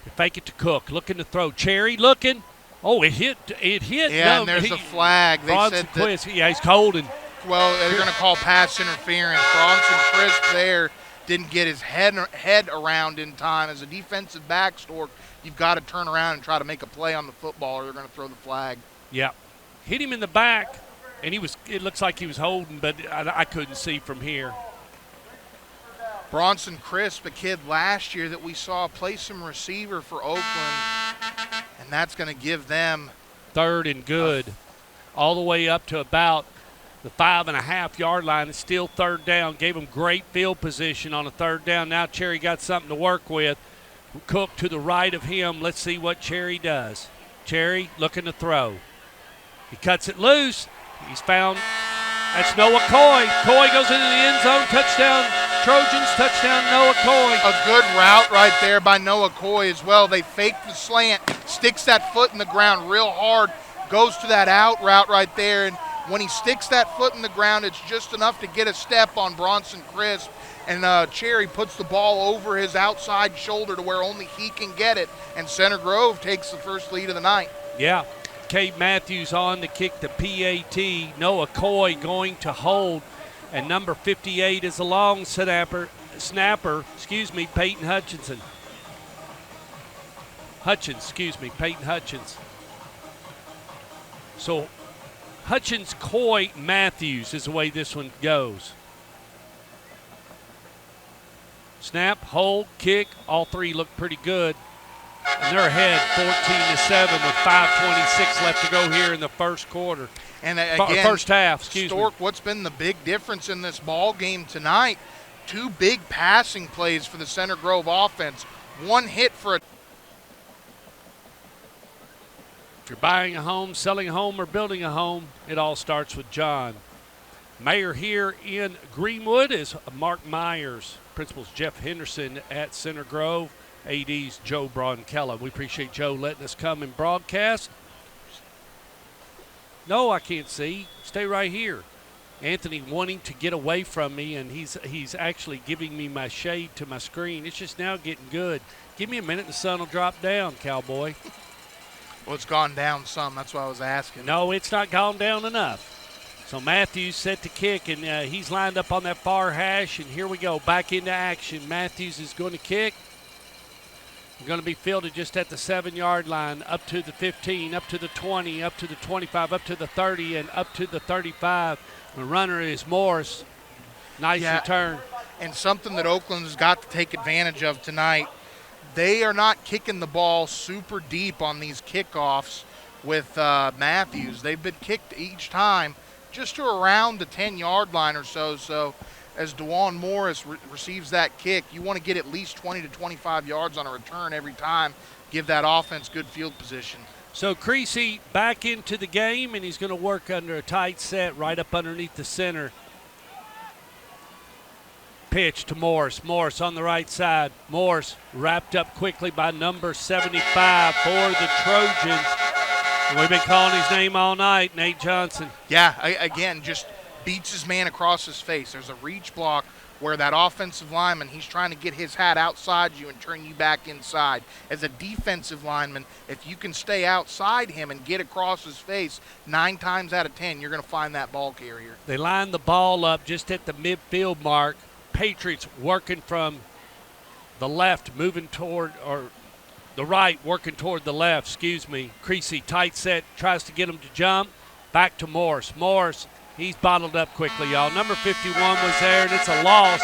They fake it to Cook, looking to throw. Cherry looking. Oh, it hit. Yeah, and there's a flag. They said that, yeah, he's holding. Well, they're going to call pass interference. Bronson Crisp there didn't get his head around in time. As a defensive back, Stork, you've got to turn around and try to make a play on the football or they're going to throw the flag. Yeah. Hit him in the back. And it looks like he was holding, but I couldn't see from here. Bronson Crisp, a kid last year that we saw play some receiver for Oakland, and that's going to give them 3rd and good, all the way up to about the 5.5-yard line. It's still 3rd down. Gave them great field position on a 3rd down. Now Cherry got something to work with. Cook to the right of him. Let's see what Cherry does. Cherry looking to throw. He cuts it loose. He's found. That's Noah Coy. Coy goes into the end zone. Touchdown, Trojans. Touchdown, Noah Coy. A good route right there by Noah Coy as well. They fake the slant, sticks that foot in the ground real hard, goes to that out route right there. And when he sticks that foot in the ground, it's just enough to get a step on Bronson Crisp. And Cherry puts the ball over his outside shoulder to where only he can get it. And Center Grove takes the first lead of the night. Yeah. Cade Matthews on to kick the PAT. Noah Coy going to hold. And number 58 is a long snapper, Peyton Hutchinson. Peyton Hutchins. So Hutchins, Coy, Matthews is the way this one goes. Snap, hold, kick, all 3 look pretty good. And they're ahead 14-7 with 5:26 left to go here in the first quarter. And again, first half, excuse me. Stork, what's been the big difference in this ball game tonight? 2 big passing plays for the Center Grove offense. 1 hit for a. If you're buying a home, selling a home, or building a home, it all starts with John. Mayor here in Greenwood is Mark Myers. Principal's Jeff Henderson at Center Grove. AD's Joe Bronkella. We appreciate Joe letting us come and broadcast. No, I can't see. Stay right here. Anthony wanting to get away from me, and he's actually giving me my shade to my screen. It's just now getting good. Give me a minute, and the sun will drop down, cowboy. Well, it's gone down some. That's why I was asking. No, it's not gone down enough. So Matthews set to kick, and he's lined up on that far hash, and here we go. Back into action. Matthews is going to kick. Going to be fielded just at the 7-yard line, up to the 15, up to the 20, up to the 25, up to the 30, and up to the 35. The runner is Morris. Nice return. And something that Oakland's got to take advantage of tonight, they are not kicking the ball super deep on these kickoffs with Matthews. They've been kicked each time just to around the 10-yard line or so. So as DeJuan Morris receives that kick, you want to get at least 20 to 25 yards on a return every time. Give that offense good field position. So Creasy back into the game, and he's going to work under a tight set right up underneath the center. Pitch to Morris. Morris on the right side. Morris wrapped up quickly by number 75 for the Trojans. And we've been calling his name all night, Nate Johnson. Yeah, again, just beats his man across his face. There's a reach block where that offensive lineman, he's trying to get his hat outside you and turn you back inside. As a defensive lineman, if you can stay outside him and get across his face, 9 times out of 10, you're going to find that ball carrier. They line the ball up just at the midfield mark. Patriots working from the left, moving toward, or the right working toward the left, excuse me. Creasy, tight set, tries to get him to jump. Back to Morris. Morris, he's bottled up quickly, y'all. Number 51 was there, and it's a loss.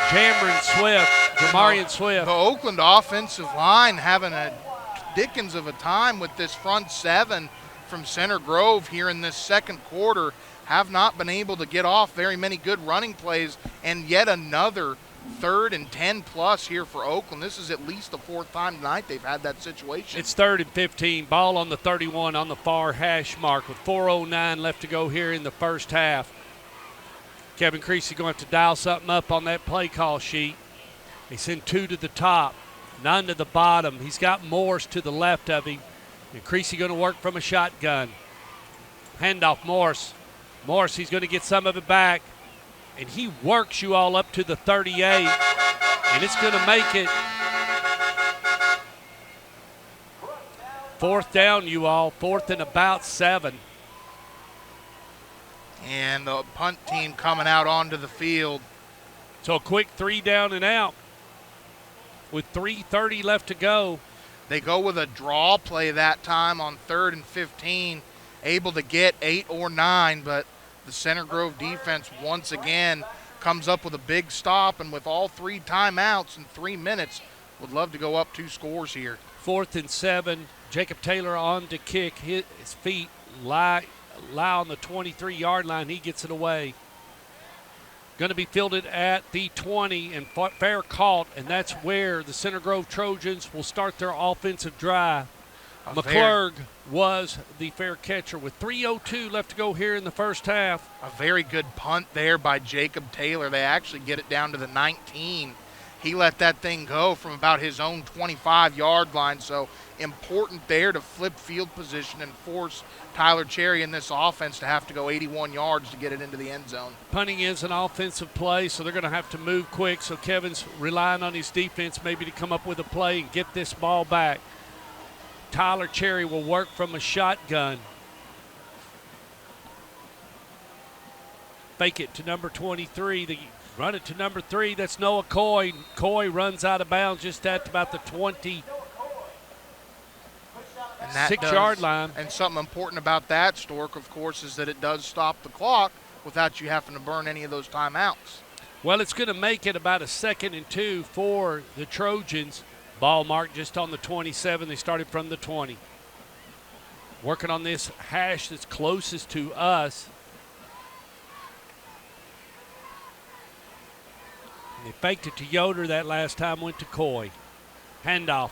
Jamarian Swift. The Oakland offensive line having a dickens of a time with this front seven from Center Grove here in this second quarter. Have not been able to get off very many good running plays, and yet another 3rd and 10 plus here for Oakland. This is at least the 4th time tonight they've had that situation. It's 3rd and 15. Ball on the 31 on the far hash mark with 4:09 left to go here in the first half. Kevin Creasy going to have to dial something up on that play call sheet. They send 2 to the top, none to the bottom. He's got Morris to the left of him. And Creasy going to work from a shotgun. Handoff Morris. Morris, he's going to get some of it back. And he works you all up to the 38. And it's going to make it 4th down, you all. 4th and about 7. And the punt team coming out onto the field. So a quick 3 down and out with 3:30 left to go. They go with a draw play that time on 3rd and 15, able to get 8 or 9, but the Center Grove defense once again comes up with a big stop, and with all 3 timeouts in 3 minutes, would love to go up 2 scores here. 4th and 7. Jacob Taylor on to kick. His feet lie on the 23-yard line. He gets it away. Going to be fielded at the 20 and fair caught, and that's where the Center Grove Trojans will start their offensive drive. McClurg was the fair catcher with 3:02 left to go here in the first half. A very good punt there by Jacob Taylor. They actually get it down to the 19. He let that thing go from about his own 25-yard line, so important there to flip field position and force Tyler Cherry in this offense to have to go 81 yards to get it into the end zone. Punting is an offensive play, so they're going to have to move quick, so Kevin's relying on his defense maybe to come up with a play and get this ball back. Tyler Cherry will work from a shotgun. Fake it to number 23. They run it to number 3. That's Noah Coy. Coy runs out of bounds just at about the 26-yard line. And something important about that, Stork, of course, is that it does stop the clock without you having to burn any of those timeouts. Well, it's going to make it about a 2nd and 2 for the Trojans. Ball marked just on the 27. They started from the 20. Working on this hash that's closest to us. And they faked it to Yoder that last time, went to Coy. Handoff.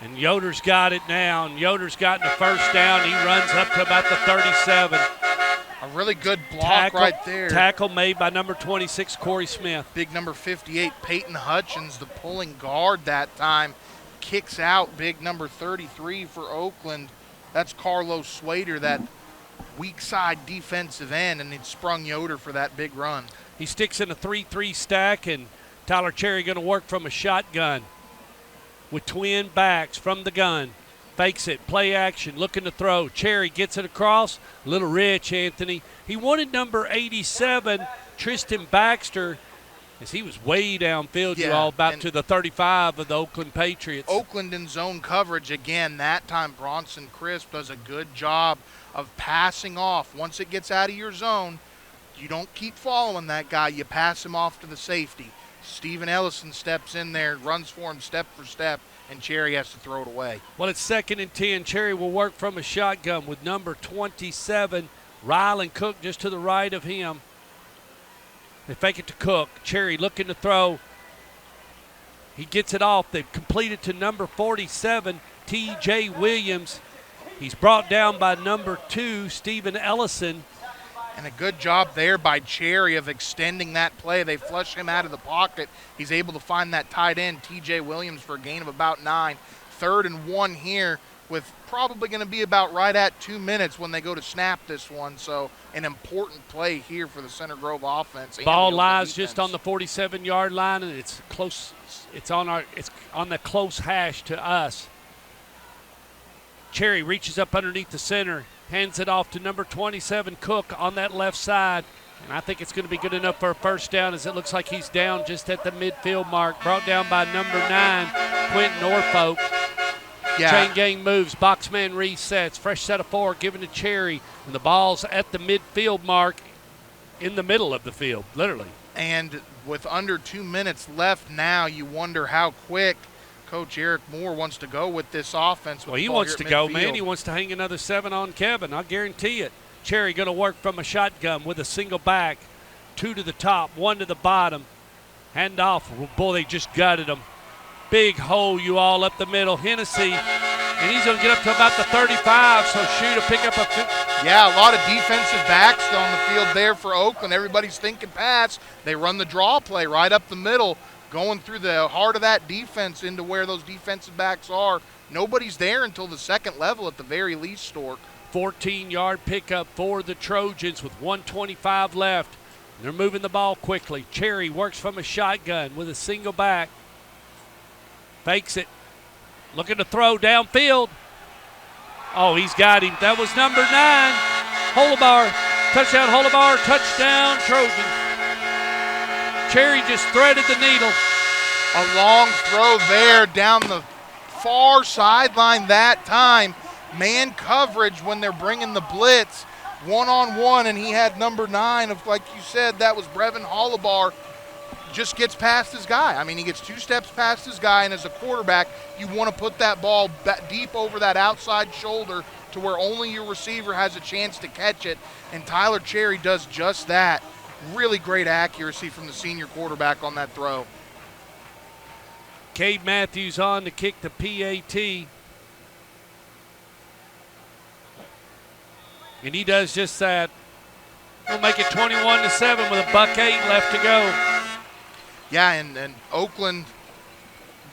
And Yoder's got it now, and Yoder's gotten the first down. He runs up to about the 37. A really good block right there. Tackle made by number 26, Corey Smith. Big number 58, Peyton Hutchins, the pulling guard that time, kicks out big number 33 for Oakland. That's Carlos Swader, that weak side defensive end, and it sprung Yoder for that big run. He sticks in a 3-3 stack, and Tyler Cherry going to work from a shotgun with twin backs from the gun. Fakes it, play action, looking to throw. Cherry gets it across. A little rich, Anthony. He wanted number 87, Tristan Baxter, as he was way downfield, you all, about to the 35 of the Oakland Patriots. Oakland in zone coverage again. That time Bronson Crisp does a good job of passing off. Once it gets out of your zone, you don't keep following that guy. You pass him off to the safety. Steven Ellison steps in there, runs for him step for step, and Cherry has to throw it away. Well, it's 2nd and 10. Cherry will work from a shotgun with number 27, Rylan Cook, just to the right of him. They fake it to Cook. Cherry looking to throw. He gets it off. They've completed to number 47, T.J. Williams. He's brought down by number 2, Steven Ellison. And a good job there by Cherry of extending that play. They flush him out of the pocket. He's able to find that tight end, T.J. Williams, for a gain of about 9. 3rd and 1 here with probably going to be about right at 2 minutes when they go to snap this one. So an important play here for the Center Grove offense. Ball lies just on the 47-yard line, and it's close. It's on the close hash to us. Cherry reaches up underneath the center, hands it off to number 27, Cook, on that left side. And I think it's going to be good enough for a first down, as it looks like he's down just at the midfield mark. Brought down by number 9, Quentin Norfolk. Yeah. Chain gang moves. Boxman resets. Fresh set of 4 given to Cherry. And the ball's at the midfield mark in the middle of the field, literally. And with under 2 minutes left now, you wonder how quick Coach Eric Moore wants to go with this offense. Well, he wants to go, man. He wants to hang another 7 on Kevin. I guarantee it. Cherry going to work from a shotgun with a single back. 2 to the top, 1 to the bottom. Hand off. Well, boy, they just gutted him. Big hole, you all, up the middle. Hennessy, and he's going to get up to about the 35, so shoot a pick up a. Yeah, a lot of defensive backs on the field there for Oakland. Everybody's thinking pass. They run the draw play right up the middle, going through the heart of that defense into where those defensive backs are. Nobody's there until the second level at the very least, Stork. 14-yard pickup for the Trojans with 1:25 left. They're moving the ball quickly. Cherry works from a shotgun with a single back. Fakes it. Looking to throw downfield. Oh, he's got him. That was number 9. Holobar. Touchdown, Holobar. Touchdown, Trojans. Cherry just threaded the needle. A long throw there down the far sideline that time. Man coverage when they're bringing the blitz. One-on-one, and he had number 9 of, like you said, that was Brevin Holobar. Just gets past his guy. I mean, he gets 2 steps past his guy, and as a quarterback, you want to put that ball deep over that outside shoulder to where only your receiver has a chance to catch it, and Tyler Cherry does just that. Really great accuracy from the senior quarterback on that throw. Cade Matthews on to kick the PAT. And he does just that. We'll make it 21-7 with a $1.08 left to go. Yeah, and Oakland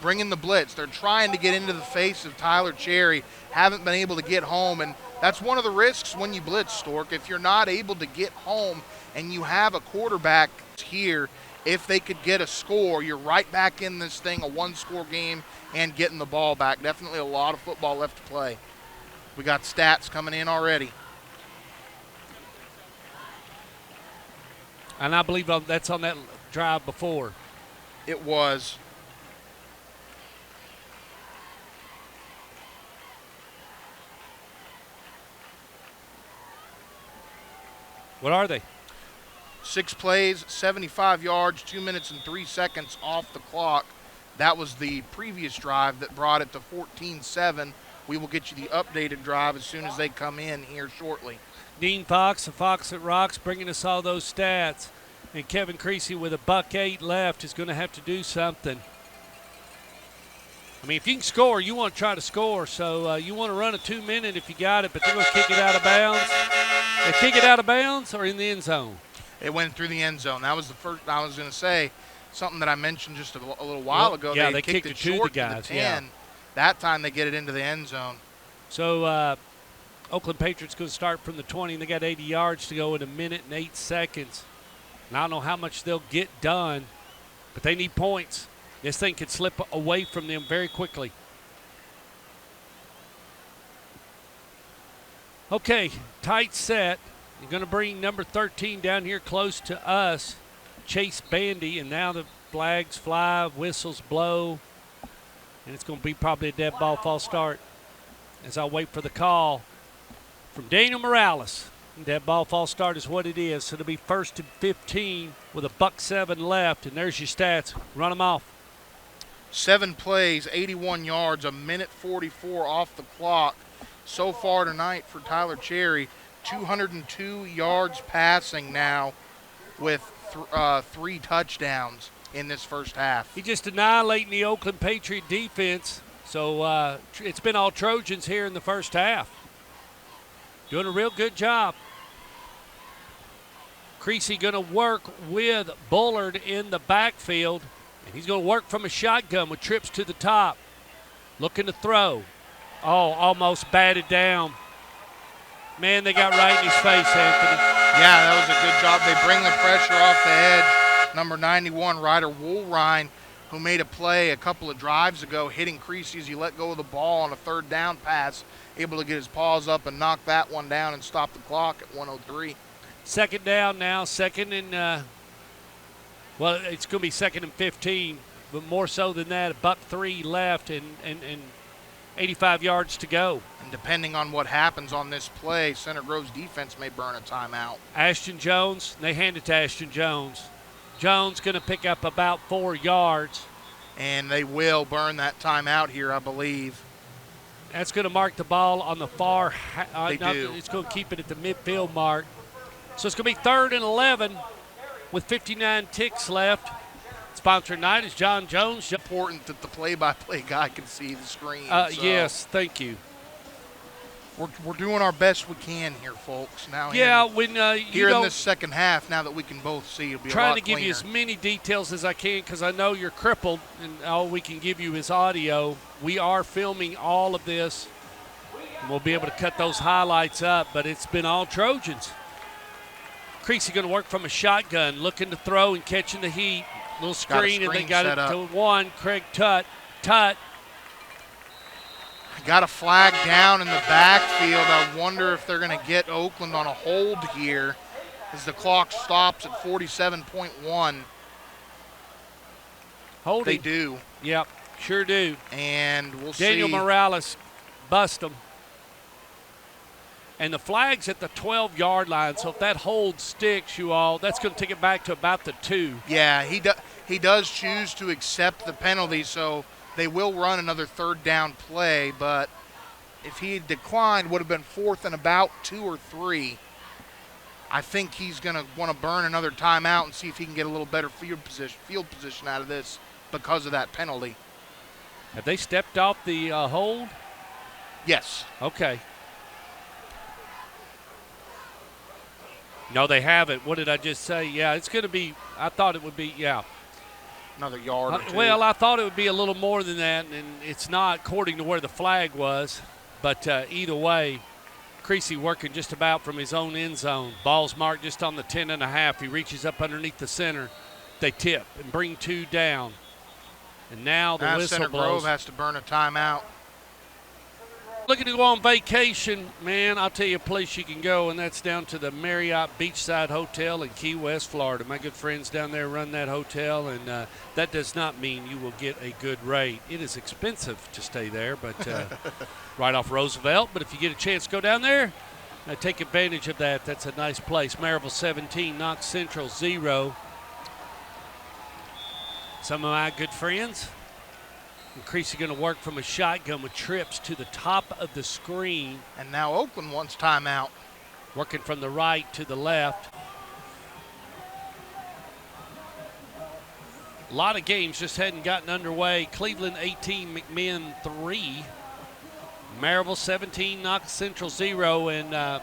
bringing the blitz. They're trying to get into the face of Tyler Cherry. Haven't been able to get home, and that's one of the risks when you blitz, Stork. If you're not able to get home and you have a quarterback here, if they could get a score, you're right back in this thing, a 1-score game, and getting the ball back. Definitely a lot of football left to play. We got stats coming in already. And I believe that's on that drive before. It was. What are they? 6 plays, 75 yards, 2 minutes and 3 seconds off the clock. That was the previous drive that brought it to 14-7. We will get you the updated drive as soon as they come in here shortly. Dean Fox, the Fox that Rocks, bringing us all those stats. And Kevin Creasy with a $1.08 left is going to have to do something. I mean, if you can score, you want to try to score. So you want to run a 2-minute if you got it, but they're going to kick it out of bounds. They kick it out of bounds or in the end zone? It went through the end zone. That was the first. I was going to say something that I mentioned just a little while ago. Yeah, they kicked it to short the guys. To the 10. Yeah. That time they get it into the end zone. So Oakland Patriots going to start from the 20, and they got 80 yards to go in 1 minute and 8 seconds. And I don't know how much they'll get done, but they need points. This thing could slip away from them very quickly. Okay, tight set. You're going to bring number 13 down here close to us, Chase Bandy, and now the flags fly, whistles blow, and it's going to be probably a dead ball false start as I wait for the call from Daniel Morales. Dead ball false start is what it is. So it'll be 1st and 15 with a $1.07 left, and there's your stats. Run them off. 7 plays, 81 yards, 1:44 off the clock. So far tonight for Tyler Cherry, 202 yards passing now with 3 touchdowns in this first half. He just annihilating the Oakland Patriot defense. So it's been all Trojans here in the first half. Doing a real good job. Creasy going to work with Bullard in the backfield. And he's going to work from a shotgun with trips to the top. Looking to throw. Oh, almost batted down. Man, they got right in his face, Anthony. Yeah, that was a good job. They bring the pressure off the edge. Number 91, Ryder Woolrine, who made a play a couple of drives ago, hitting Creasy as he let go of the ball on a 3rd down pass, able to get his paws up and knock that one down and stop the clock at 1:03. 2nd down now, 2nd and, well, it's going to be 2nd and 15, but more so than that, $1.03 left, and 85 yards to go. And depending on what happens on this play, Center Grove's defense may burn a timeout. Ashton Jones, they hand it to Ashton Jones. Jones going to pick up about 4 yards. And they will burn that timeout here, I believe. That's going to mark the ball on the far. They do. It's going to keep it at the midfield mark. So it's going to be 3rd and 11 with 59 ticks left. Sponsor tonight is John Jones. Important that the play-by-play guy can see the screen. Yes, thank you. We're doing our best we can here, folks. Now, when here in this second half, now that we can both see, it'll be a lot trying to give cleaner. you as many details as I can because I know you're crippled and all we can give you is audio. We are filming all of this, and we'll be able to cut those highlights up. But it's been all Trojans. Creasy going to work from a shotgun, looking to throw and catching the heat. Little screen, and they got it to one. Craig Tutt. Got a flag down in the backfield. I wonder if they're going to get Oakland on a hold here as the clock stops at 47.1. Holding. They do. Yep, sure do. And we'll see. Daniel Morales bust them. And the flag's at the 12-yard line, so if that hold sticks, you all, that's going to take it back to about the 2. Yeah, he does choose to accept the penalty, so they will run another 3rd down play, but if he had declined, would have been 4th and about 2 or 3. I think he's going to want to burn another timeout and see if he can get a little better field position out of this because of that penalty. Have they stepped off the hold? Yes. Okay. No, they haven't. What did I just say? Yeah, it's going to be, I thought it would be, yeah. Another yard or 2. Well, I thought it would be a little more than that, and it's not according to where the flag was. But either way, Creasy working just about from his own end zone. Ball's marked just on the 10.5. He reaches up underneath the center. They tip and bring 2 down. And now the whistle Center blows. Grove has to burn a timeout. Looking to go on vacation, man, I'll tell you a place you can go, and that's down to the Marriott Beachside Hotel in Key West, Florida. My good friends down there run that hotel, and that does not mean you will get a good rate. It is expensive to stay there, but right off Roosevelt. But if you get a chance to go down there, take advantage of that. That's a nice place. Maryville 17, Knox Central 0. Some of my good friends. Creasy going to work from a shotgun with trips to the top of the screen. And now Oakland wants timeout. Working from the right to the left. A lot of games just hadn't gotten underway. Cleveland 18, McMinn 3. Maryville 17, Knox Central 0. And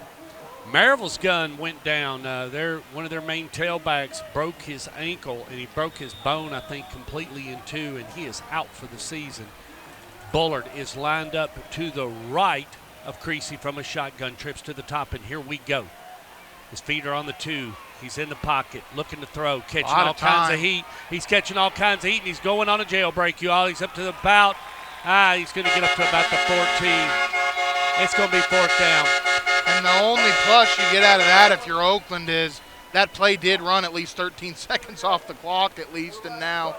Maryville's gun went down. One of their main tailbacks broke his ankle, and he broke his bone, I think, completely in 2, and he is out for the season. Bullard is lined up to the right of Creasy from a shotgun, trips to the top, and here we go. His feet are on the 2. He's in the pocket, looking to throw, catching all kinds of heat. He's catching all kinds of heat, and he's going on a jailbreak, you all. He's up to about, he's going to get up to about the 14. It's going to be 4th down. And the only plus you get out of that if you're Oakland is that play did run at least 13 seconds off the clock at least, and now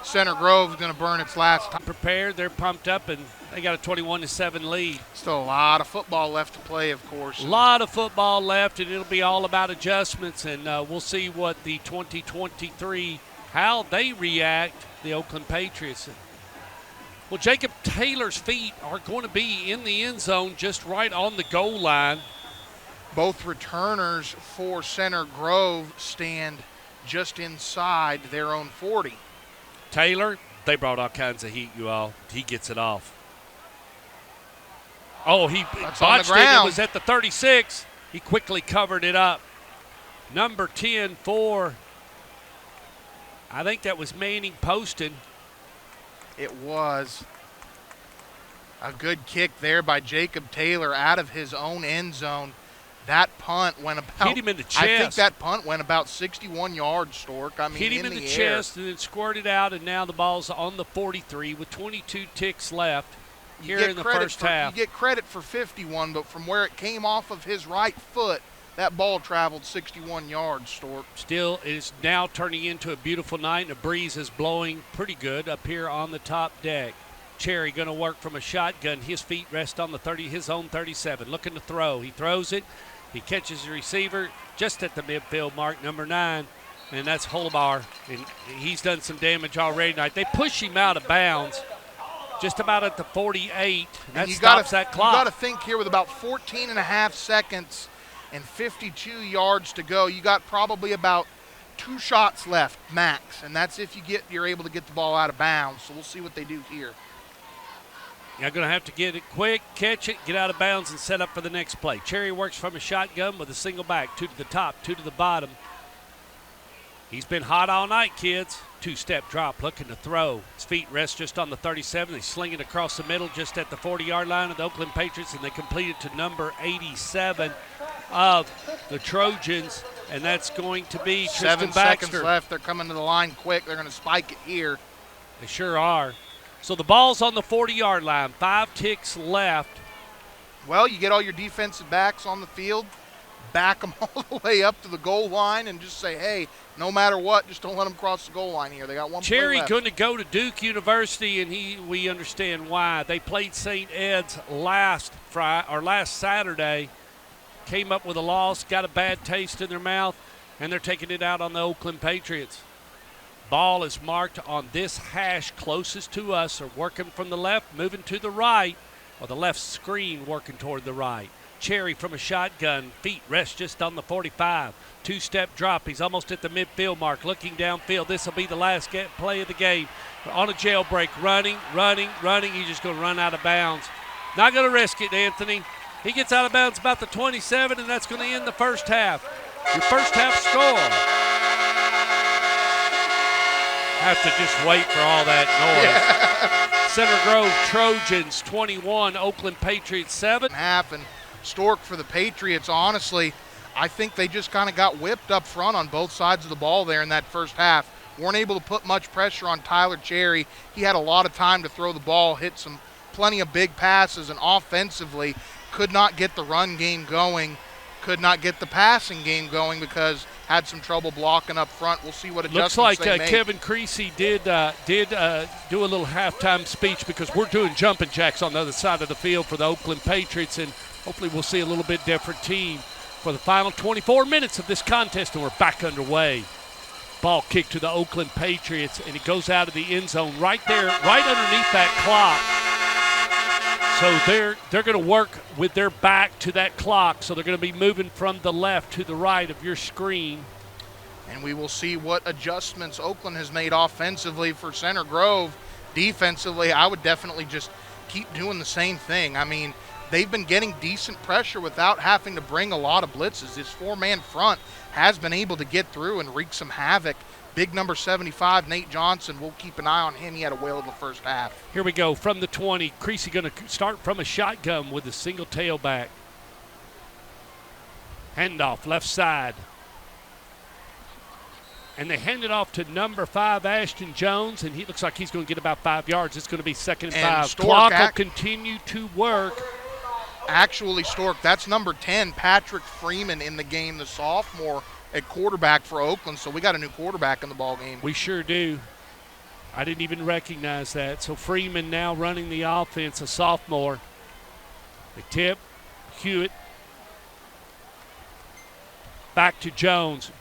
Center Grove is going to burn its last time. Prepared, they're pumped up, and they got a 21-7 lead. Still a lot of football left to play, of course. A lot of football left, and it'll be all about adjustments, and we'll see what the 2023, how they react, the Oakland Patriots. Well, Jacob Taylor's feet are going to be in the end zone just right on the goal line. Both returners for Center Grove stand just inside their own 40. Taylor, they brought all kinds of heat, you all. He gets it off. Oh, he botched it. It was at the 36. He quickly covered it up. Number 10 for, I think that was Manning Poston. It was a good kick there by Jacob Taylor out of his own end zone. That punt went about. Hit him in the chest. I think that punt went about 61 yards, Stork. I mean, hit him in the chest and then squirted out, and now the ball's on the 43 with 22 ticks left here in the first half. You get credit for 51, but from where it came off of his right foot, that ball traveled 61 yards, Stork. Still, it is now turning into a beautiful night, and the breeze is blowing pretty good up here on the top deck. Cherry going to work from a shotgun. His feet rest on the 30, his own 37. Looking to throw. He throws it. He catches the receiver just at the midfield mark, number 9, and that's Holobar. And he's done some damage already tonight. They push him out of bounds just about at the 48. And that stops that clock. You got to think here with about 14 and a half seconds and 52 yards to go, you got probably about 2 shots left max, and that's if you're able to get the ball out of bounds. So we'll see what they do here. You're going to have to get it quick, catch it, get out of bounds, and set up for the next play. Cherry works from a shotgun with a single back, 2 to the top, 2 to the bottom. He's been hot all night, kids. 2-step drop, looking to throw. His feet rest just on the 37. They sling it across the middle just at the 40-yard line of the Oakland Patriots, and they complete it to number 87 of the Trojans, and that's going to be Tristan 7 Baxter. seconds left. They're coming to the line quick. They're going to spike it here. They sure are. So the ball's on the 40-yard line. 5 ticks left. Well, you get all your defensive backs on the field, back them all the way up to the goal line, and just say, hey, no matter what, just don't let them cross the goal line here. They got one play Cherry left. going to go to Duke University, and we understand why. They played St. Ed's last Saturday, came up with a loss, got a bad taste in their mouth, and they're taking it out on the Oakland Patriots. Ball is marked on this hash closest to us, or working from the left, moving to the right, or the left screen working toward the right. Cherry from a shotgun, feet rest just on the 45. 2-step drop, he's almost at the midfield mark, looking downfield. This will be the last play of the game. On a jailbreak, running. He's just going to run out of bounds. Not going to risk it, Anthony. He gets out of bounds about the 27, and that's going to end the first half. Your first half score. Have to just wait for all that noise. Yeah. Center Grove Trojans 21, Oakland Patriots 7. Half, and Stork for the Patriots, honestly, I think they just kind of got whipped up front on both sides of the ball there in that first half. Weren't able to put much pressure on Tyler Cherry. He had a lot of time to throw the ball, hit plenty of big passes, and offensively could not get the run game going, could not get the passing game going because had some trouble blocking up front. We'll see what adjustments Looks they like make. Kevin Creasy did do a little halftime speech because we're doing jumping jacks on the other side of the field for the Oakland Patriots, and hopefully we'll see a little bit different team for the final 24 minutes of this contest, and we're back underway. Ball kicked to the Oakland Patriots, and it goes out of the end zone right there, right underneath that clock. So they're going to work with their back to that clock, so they're going to be moving from the left to the right of your screen. And we will see what adjustments Oakland has made offensively for Center Grove. Defensively, I would definitely just keep doing the same thing. I mean, they've been getting decent pressure without having to bring a lot of blitzes. This 4-man front has been able to get through and wreak some havoc. Big number 75, Nate Johnson, we'll keep an eye on him. He had a whale of a first half. Here we go from the 20. Creasy going to start from a shotgun with a single tailback. Handoff left side. And they hand it off to number 5, Ashton Jones, and he looks like he's going to get about 5 yards. It's going to be 2nd and 5. Clock will continue to work. Actually, Stork, that's number 10, Patrick Freeman in the game, the sophomore at quarterback for Oakland. So we got a new quarterback in the ball game. We sure do. I didn't even recognize that. So Freeman now running the offense, a sophomore. The tip, Hewitt. Back to Jones.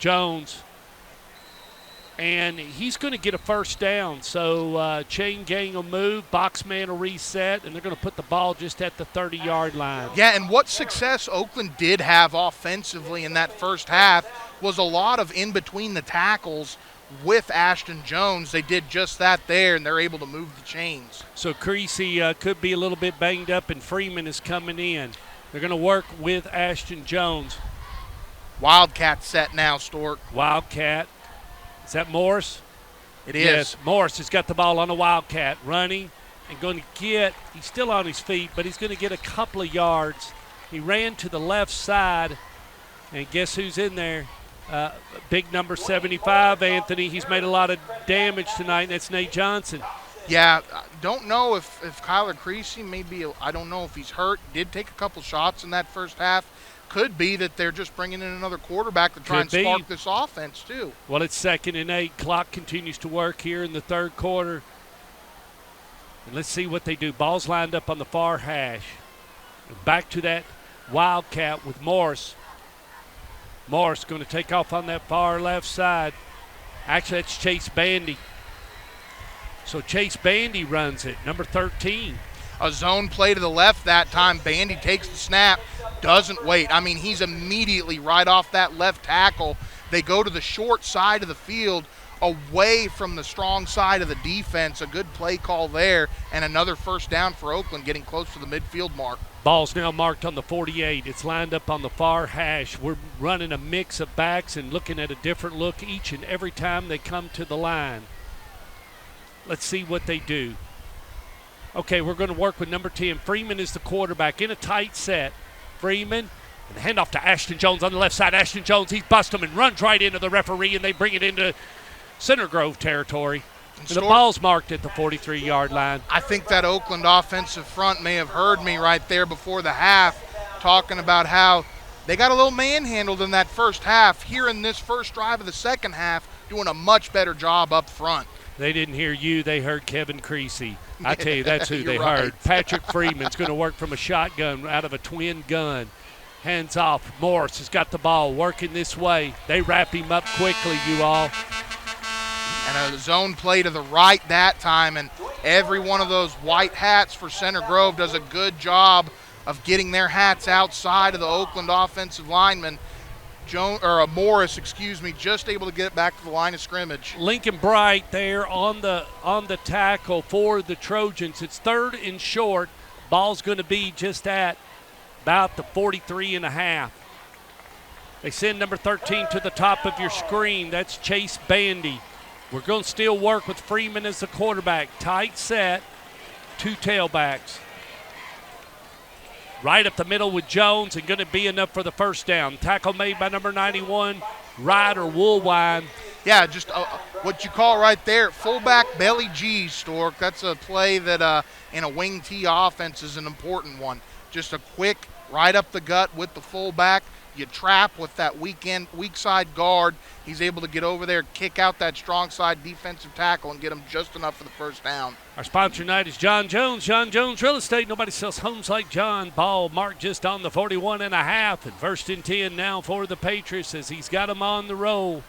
And he's going to get a first down. So chain gang will move, box man will reset, and they're going to put the ball just at the 30-yard line. Yeah, and what success Oakland did have offensively in that first half was a lot of in between the tackles with Ashton Jones. They did just that there, and they're able to move the chains. So Creasy could be a little bit banged up, and Freeman is coming in. They're going to work with Ashton Jones. Wildcat set now, Stork. Wildcat. Is that Morris? It is. Yes, Morris has got the ball on a Wildcat, running and going to get, he's still on his feet, but he's going to get a couple of yards. He ran to the left side, and guess who's in there? Big number 75, Anthony. He's made a lot of damage tonight, and that's Nate Johnson. Yeah, I don't know if Kyler Creasy I don't know if he's hurt. Did take a couple shots in that first half. Could be that they're just bringing in another quarterback to try and spark this offense, too. Well, it's 2nd and 8. Clock continues to work here in the third quarter. And let's see what they do. Ball's lined up on the far hash. Back to that wildcat with Morris. Morris going to take off on that far left side. Actually, that's Chase Bandy. So Chase Bandy runs it, number 13. A zone play to the left that time. Bandy takes the snap, doesn't wait. I mean, he's immediately right off that left tackle. They go to the short side of the field, away from the strong side of the defense. A good play call there, and another first down for Oakland, getting close to the midfield mark. Ball's now marked on the 48. It's lined up on the far hash. We're running a mix of backs and looking at a different look each and every time they come to the line. Let's see what they do. Okay, we're going to work with number 10. Freeman is the quarterback in a tight set. Freeman, and the handoff to Ashton Jones on the left side. Ashton Jones, he busts him and runs right into the referee, and they bring it into Center Grove territory. And the ball's marked at the 43-yard line. I think that Oakland offensive front may have heard me right there before the half talking about how they got a little manhandled in that first half. Here in this first drive of the second half, doing a much better job up front. They didn't hear you. They heard Kevin Creasy. I tell you, that's who they right. heard. Patrick Freeman's going to work from a shotgun out of a twin gun. Hands off. Morris has got the ball working this way. They wrap him up quickly, you all. And a zone play to the right that time, and every one of those white hats for Center Grove does a good job of getting their hats outside of the Oakland offensive lineman. Morris, just able to get it back to the line of scrimmage. Lincoln Bright there on the tackle for the Trojans. It's third and short. Ball's going to be just at about the 43.5. They send number 13 to the top of your screen. That's Chase Bandy. We're going to still work with Freeman as the quarterback. Tight set, two tailbacks. Right up the middle with Jones, and going to be enough for the first down. Tackle made by number 91, Ryder Woolwine. Yeah, just what you call right there, fullback belly G, Stork. That's a play that in a wing T offense is an important one. Just a quick right up the gut with the fullback. You trap with that weak side guard. He's able to get over there, kick out that strong side defensive tackle, and get him just enough for the first down. Our sponsor tonight is John Jones. John Jones Real Estate. Nobody sells homes like John. Ball marked just on the 41.5, and first and 10 now for the Patriots as he's got them on the roll.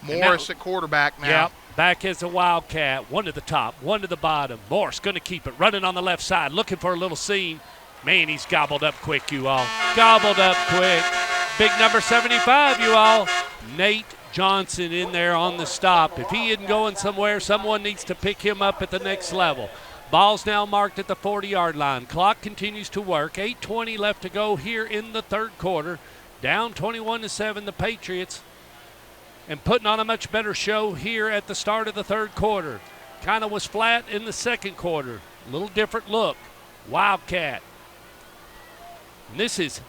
Morris at quarterback now. Yep, back as a Wildcat. One to the top, one to the bottom. Morris going to keep it, running on the left side, looking for a little seam. Man, he's gobbled up quick, you all. Gobbled up quick. Big number 75, you all. Nate Johnson in there on the stop. If he isn't going somewhere, someone needs to pick him up at the next level. Ball's now marked at the 40-yard line. Clock continues to work. 8:20 left to go here in the third quarter. Down 21-7, the Patriots. And putting on a much better show here at the start of the third quarter. Kind of was flat in the second quarter. A little different look. Wildcat. And this is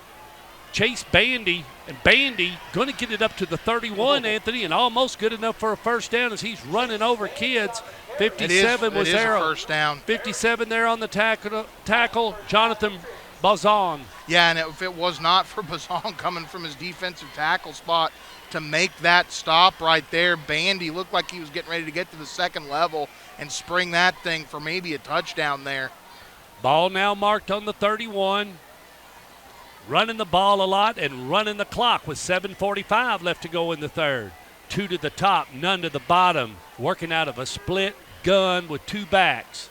Chase Bandy, and Bandy going to get it up to the 31, Anthony, and almost good enough for a first down as he's running over kids. 57 was there. A first down. 57 there on the tackle, Jonathan Bazan. Yeah, and if it was not for Bazan coming from his defensive tackle spot to make that stop right there, Bandy looked like he was getting ready to get to the second level and spring that thing for maybe a touchdown there. Ball now marked on the 31. Running the ball a lot and running the clock with 7:45 left to go in the third. Two to the top, none to the bottom. Working out of a split gun with two backs.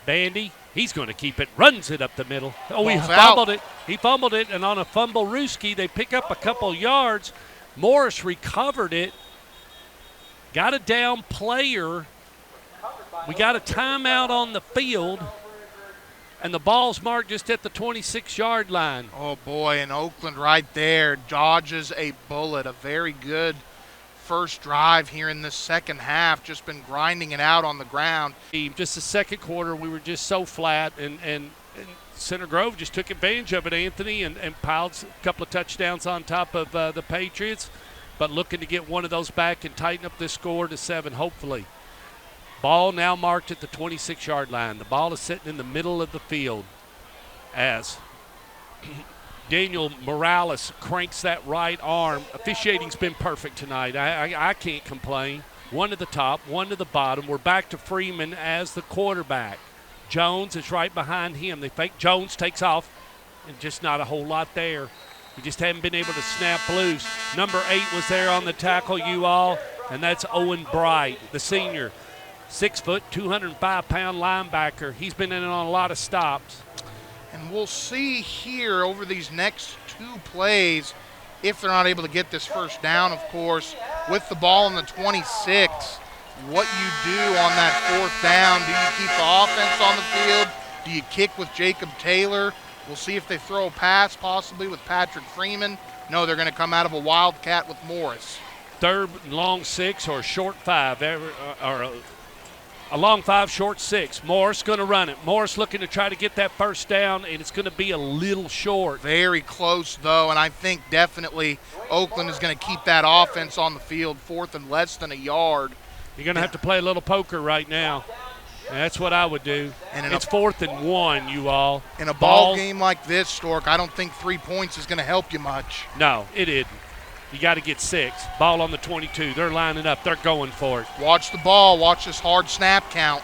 Bandy, he's going to keep it, runs it up the middle. Oh, he fumbled it. He fumbled it, and on a fumble rooski, they pick up a couple yards. Morris recovered it. Got a down player. We got a timeout on the field. And the ball's marked just at the 26-yard line. Oh, boy, and Oakland right there dodges a bullet. A very good first drive here in the second half. Just been grinding it out on the ground. Just the second quarter, we were just so flat, and Center Grove just took advantage of it, Anthony, and piled a couple of touchdowns on top of the Patriots, but looking to get one of those back and tighten up this score to 7, hopefully. Ball now marked at the 26-yard line. The ball is sitting in the middle of the field as Daniel Morales cranks that right arm. Officiating's been perfect tonight. I can't complain. One to the top, one to the bottom. We're back to Freeman as the quarterback. Jones is right behind him. They fake. Jones takes off, and just not a whole lot there. We just haven't been able to snap loose. Number 8 was there on the tackle, you all, and that's Owen Bright, the senior. 6 foot, 205-pound linebacker. He's been in on a lot of stops. And we'll see here over these next 2 plays, if they're not able to get this first down, of course, with the ball in the 26, what you do on that 4th down. Do you keep the offense on the field? Do you kick with Jacob Taylor? We'll see if they throw a pass, possibly with Patrick Freeman. No, they're going to come out of a wildcat with Morris. 3rd and long 6 or short 5, or a long 5, short 6. Morris going to run it. Morris looking to try to get that first down, and it's going to be a little short. Very close, though, and I think definitely Oakland is going to keep that offense on the field, 4th and less than a yard. You're going to have to play a little poker right now. And that's what I would do. And it's 4th and 1, you all. In a ball game like this, Stork, I don't think 3 points is going to help you much. No, it isn't. You got to get 6. Ball on the 22. They're lining up. They're going for it. Watch the ball. Watch this hard snap count.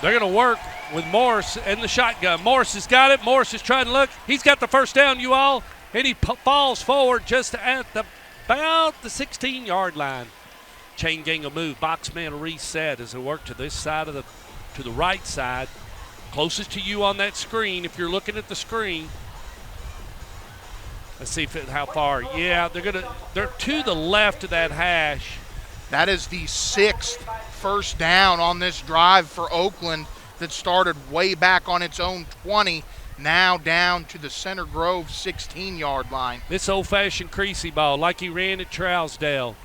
They're going to work with Morris and the shotgun. Morris has got it. Morris is trying to look. He's got the first down, you all. And he falls forward just at about the 16-yard line. Chain gang will move. Box man will reset as they work to this side to the right side. Closest to you on that screen if you're looking at the screen. Let's see how far. Yeah, they're to the left of that hash. That is the 6th first down on this drive for Oakland that started way back on its own 20, now down to the Center Grove 16-yard line. This old-fashioned creasy ball like he ran at Trousdale.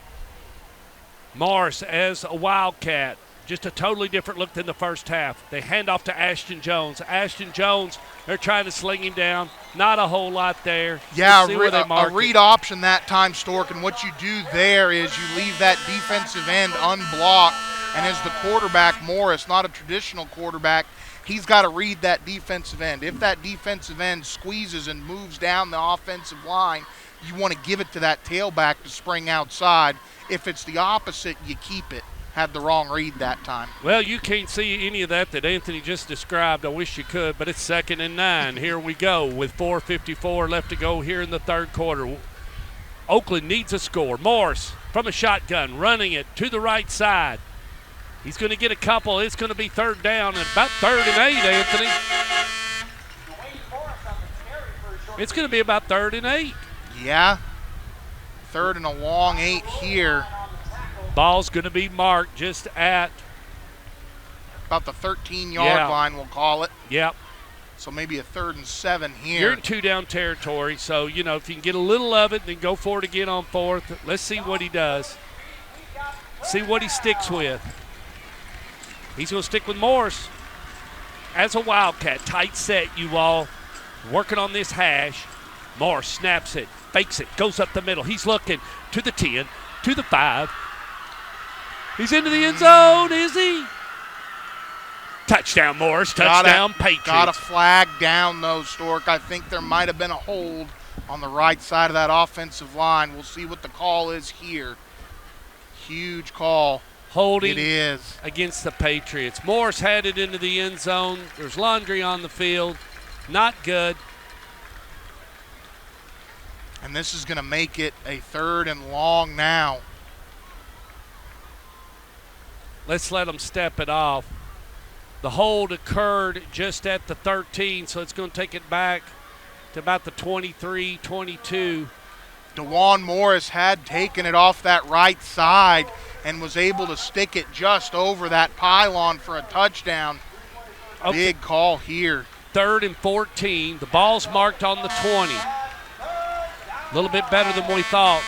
Morris as a wildcat, just a totally different look than the first half. They hand off to Ashton Jones. Ashton Jones, they're trying to sling him down. Not a whole lot there. Yeah, a read option that time, Stork, and what you do there is you leave that defensive end unblocked, and as the quarterback, Morris, not a traditional quarterback, he's got to read that defensive end. If that defensive end squeezes and moves down the offensive line, you want to give it to that tailback to spring outside. If it's the opposite, you keep it. Had the wrong read that time. Well, you can't see any of that Anthony just described. I wish you could, but it's 2nd and 9. Here we go with 4:54 left to go here in the 3rd quarter. Oakland needs a score. Morris from a shotgun, running it to the right side. He's going to get a couple. It's going to be 3rd down and about 3rd and 8, Anthony. It's going to be about 3rd and 8. Yeah. 3rd and a long 8 here. Ball's going to be marked just at about the 13-yard line, we'll call it. Yep. So maybe a 3rd and 7 here. You're in 2-down territory, so, if you can get a little of it, then go for it again on 4th. Let's see what he does. See what he sticks with. He's going to stick with Morris as a wildcat. Tight set, you all. Working on this hash. Morris snaps it, fakes it, goes up the middle. He's looking to the 10, to the 5. He's into the end zone, is he? Touchdown, Morris. Touchdown, Patriots. Got a flag down, though, Stork. I think there might have been a hold on the right side of that offensive line. We'll see what the call is here. Huge call. Holding it is against the Patriots. Morris had it into the end zone. There's laundry on the field. Not good. And this is going to make it a 3rd and long now. Let's let them step it off. The hold occurred just at the 13, so it's going to take it back to about the 23, 22. DeJuan Morris had taken it off that right side and was able to stick it just over that pylon for a touchdown. Okay. Big call here. 3rd and 14. The ball's marked on the 20. A little bit better than we thought.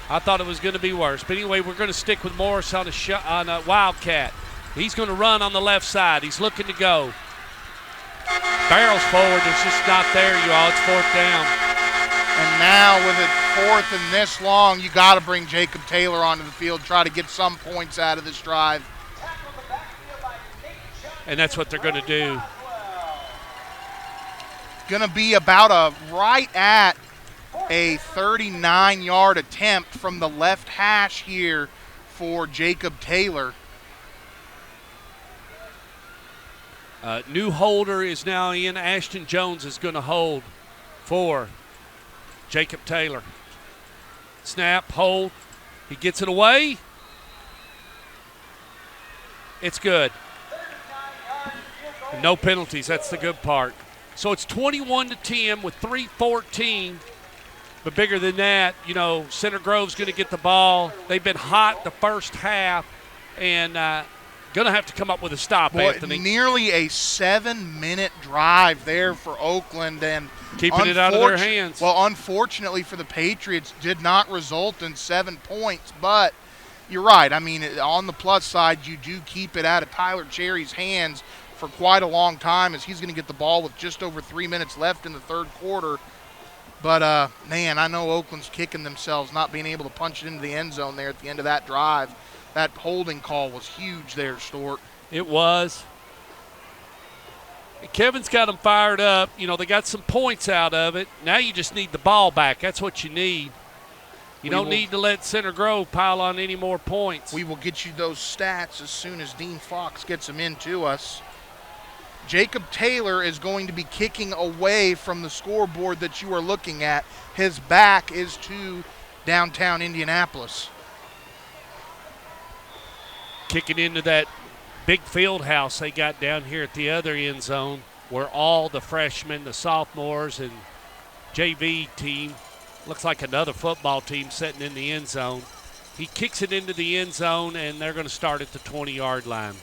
I thought it was going to be worse. But anyway, we're going to stick with Morris on a wildcat. He's going to run on the left side. He's looking to go. Barrels forward. It's just not there, you all. It's 4th down. And now with it 4th and this long, you got to bring Jacob Taylor onto the field, try to get some points out of this drive. And that's what they're going to do. Going to be about right at A 39-yard attempt from the left hash here for Jacob Taylor. New holder is now in. Ashton Jones is going to hold for Jacob Taylor. Snap, hold. He gets it away. It's good. And no penalties. That's the good part. So it's 21-10 with 3:14. But bigger than that, Center Grove's going to get the ball. They've been hot the first half, and going to have to come up with a stop, Anthony. Nearly a 7-minute drive there for Oakland, and keeping it out of their hands. Well, unfortunately for the Patriots, did not result in 7 points. But you're right. I mean, on the plus side, you do keep it out of Tyler Cherry's hands for quite a long time, as he's going to get the ball with just over 3 minutes left in the third quarter. But, man, I know Oakland's kicking themselves not being able to punch it into the end zone there at the end of that drive. That holding call was huge there, Stort. It was. Kevin's got them fired up. They got some points out of it. Now you just need the ball back. That's what you need. You don't need to let Center Grove pile on any more points. We will get you those stats as soon as Dean Fox gets them into us. Jacob Taylor is going to be kicking away from the scoreboard that you are looking at. His back is to downtown Indianapolis. Kicking into that big field house they got down here at the other end zone, where all the freshmen, the sophomores, and JV team, looks like another football team sitting in the end zone. He kicks it into the end zone, and they're going to start at the 20-yard line.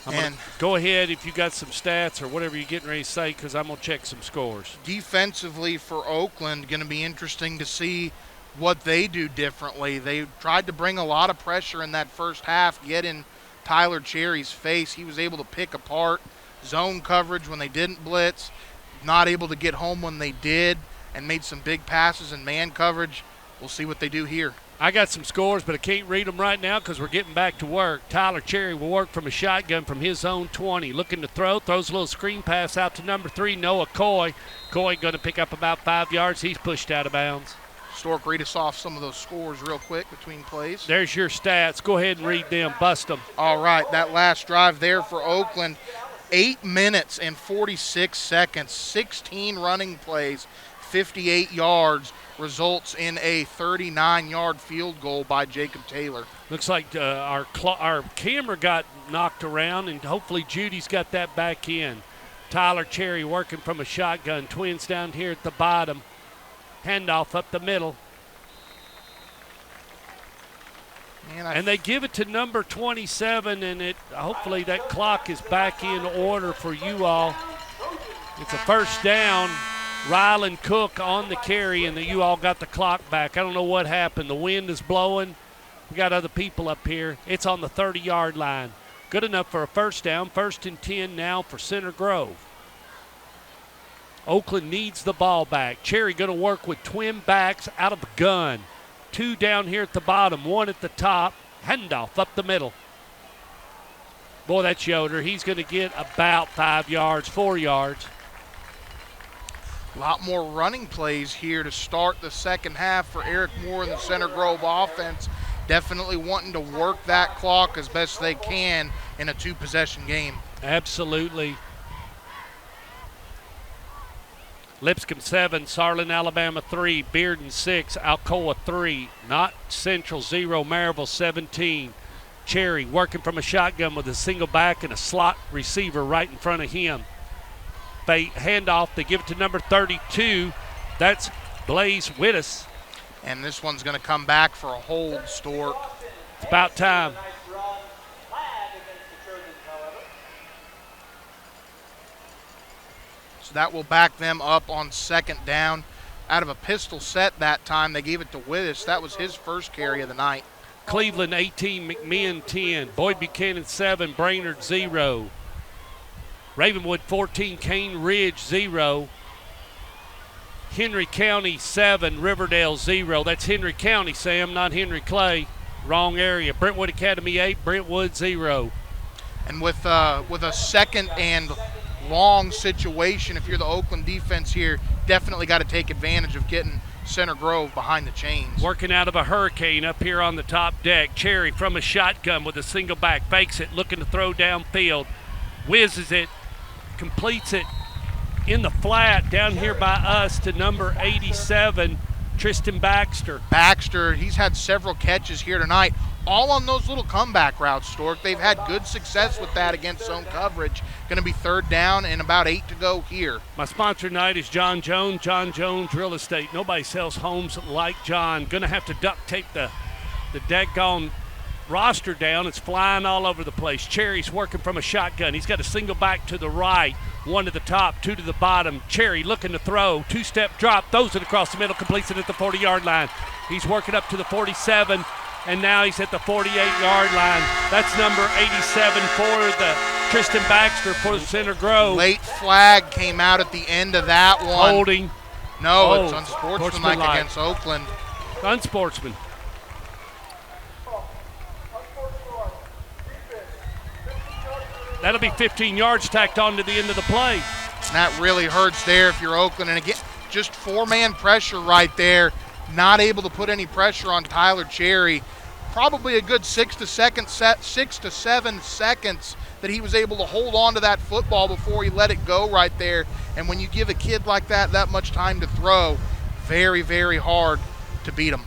I'm going to go ahead if you got some stats or whatever you're getting ready to say, because I'm going to check some scores. Defensively for Oakland, going to be interesting to see what they do differently. They tried to bring a lot of pressure in that first half, get in Tyler Cherry's face. He was able to pick apart zone coverage when they didn't blitz, not able to get home when they did, and made some big passes in man coverage. We'll see what they do here. I got some scores, but I can't read them right now because we're getting back to work. Tyler Cherry will work from a shotgun from his own 20. Looking to throws a little screen pass out to number 3, Noah Coy. Coy going to pick up about 5 yards. He's pushed out of bounds. Stork, read us off some of those scores real quick between plays. There's your stats. Go ahead and read them. Bust them. All right, that last drive there for Oakland, 8 minutes and 46 seconds, 16 running plays, 58 yards, results in a 39-yard field goal by Jacob Taylor. Looks like our camera got knocked around, and hopefully Judy's got that back in. Tyler Cherry working from a shotgun. Twins down here at the bottom. Handoff up the middle. And they give it to number 27, and hopefully that clock is back in order for you all. It's a first down. Ryland Cook on the carry, and you all got the clock back. I don't know what happened. The wind is blowing. We got other people up here. It's on the 30-yard line. Good enough for a first down. 1st and 10 now for Center Grove. Oakland needs the ball back. Cherry going to work with twin backs out of the gun. 2 down here at the bottom, 1 at the top. Handoff up the middle. Boy, that's Yoder. He's going to get about 5 yards, 4 yards. A lot more running plays here to start the second half for Eric Moore and the Center Grove offense. Definitely wanting to work that clock as best they can in a 2-possession game. Absolutely. Lipscomb 7, Sarlin, Alabama 3, Bearden 6, Alcoa 3, Not Central 0, Maryville 17. Cherry working from a shotgun with a single back and a slot receiver right in front of him. Handoff, they give it to number 32. That's Blaze Wittes. And this one's going to come back for a hold, Stork. It's about time. So that will back them up on second down. Out of a pistol set that time, they gave it to Wittes. That was his first carry of the night. Cleveland 18, McMinn 10, Boyd Buchanan 7, Brainerd 0. Ravenwood 14, Cane Ridge 0. Henry County 7, Riverdale 0. That's Henry County, Sam, not Henry Clay. Wrong area. Brentwood Academy 8, Brentwood 0. And with a second and long situation, if you're the Oakland defense here, definitely got to take advantage of getting Center Grove behind the chains. Working out of a hurricane up here on the top deck. Cherry from a shotgun with a single back. Fakes it, looking to throw downfield. Whizzes it, completes it in the flat down here by us to number 87, Tristan Baxter. Baxter, he's had several catches here tonight, all on those little comeback routes, Stork. They've had good success with that against zone coverage. Going to be 3rd down and about 8 to go here. My sponsor tonight is John Jones Real Estate. Nobody sells homes like John. Going to have to duct tape the daggone roster down. It's flying all over the place. Cherry's working from a shotgun. He's got a single back to the right, 1 to the top, 2 to the bottom. Cherry looking to throw, 2-step drop, throws it across the middle, completes it at the 40-yard line. He's working up to the 47, and now he's at the 48-yard line. That's number 87 for the Tristan Baxter for the Center Grove. Late flag came out at the end of that one. Holding. No, it's unsportsmanlike against Oakland. Unsportsman. That'll be 15 yards tacked on to the end of the play. And that really hurts there if you're Oakland. And again, just 4-man pressure right there. Not able to put any pressure on Tyler Cherry. Probably a good 6 to 7 seconds that he was able to hold on to that football before he let it go right there. And when you give a kid like that much time to throw, very, very hard to beat him.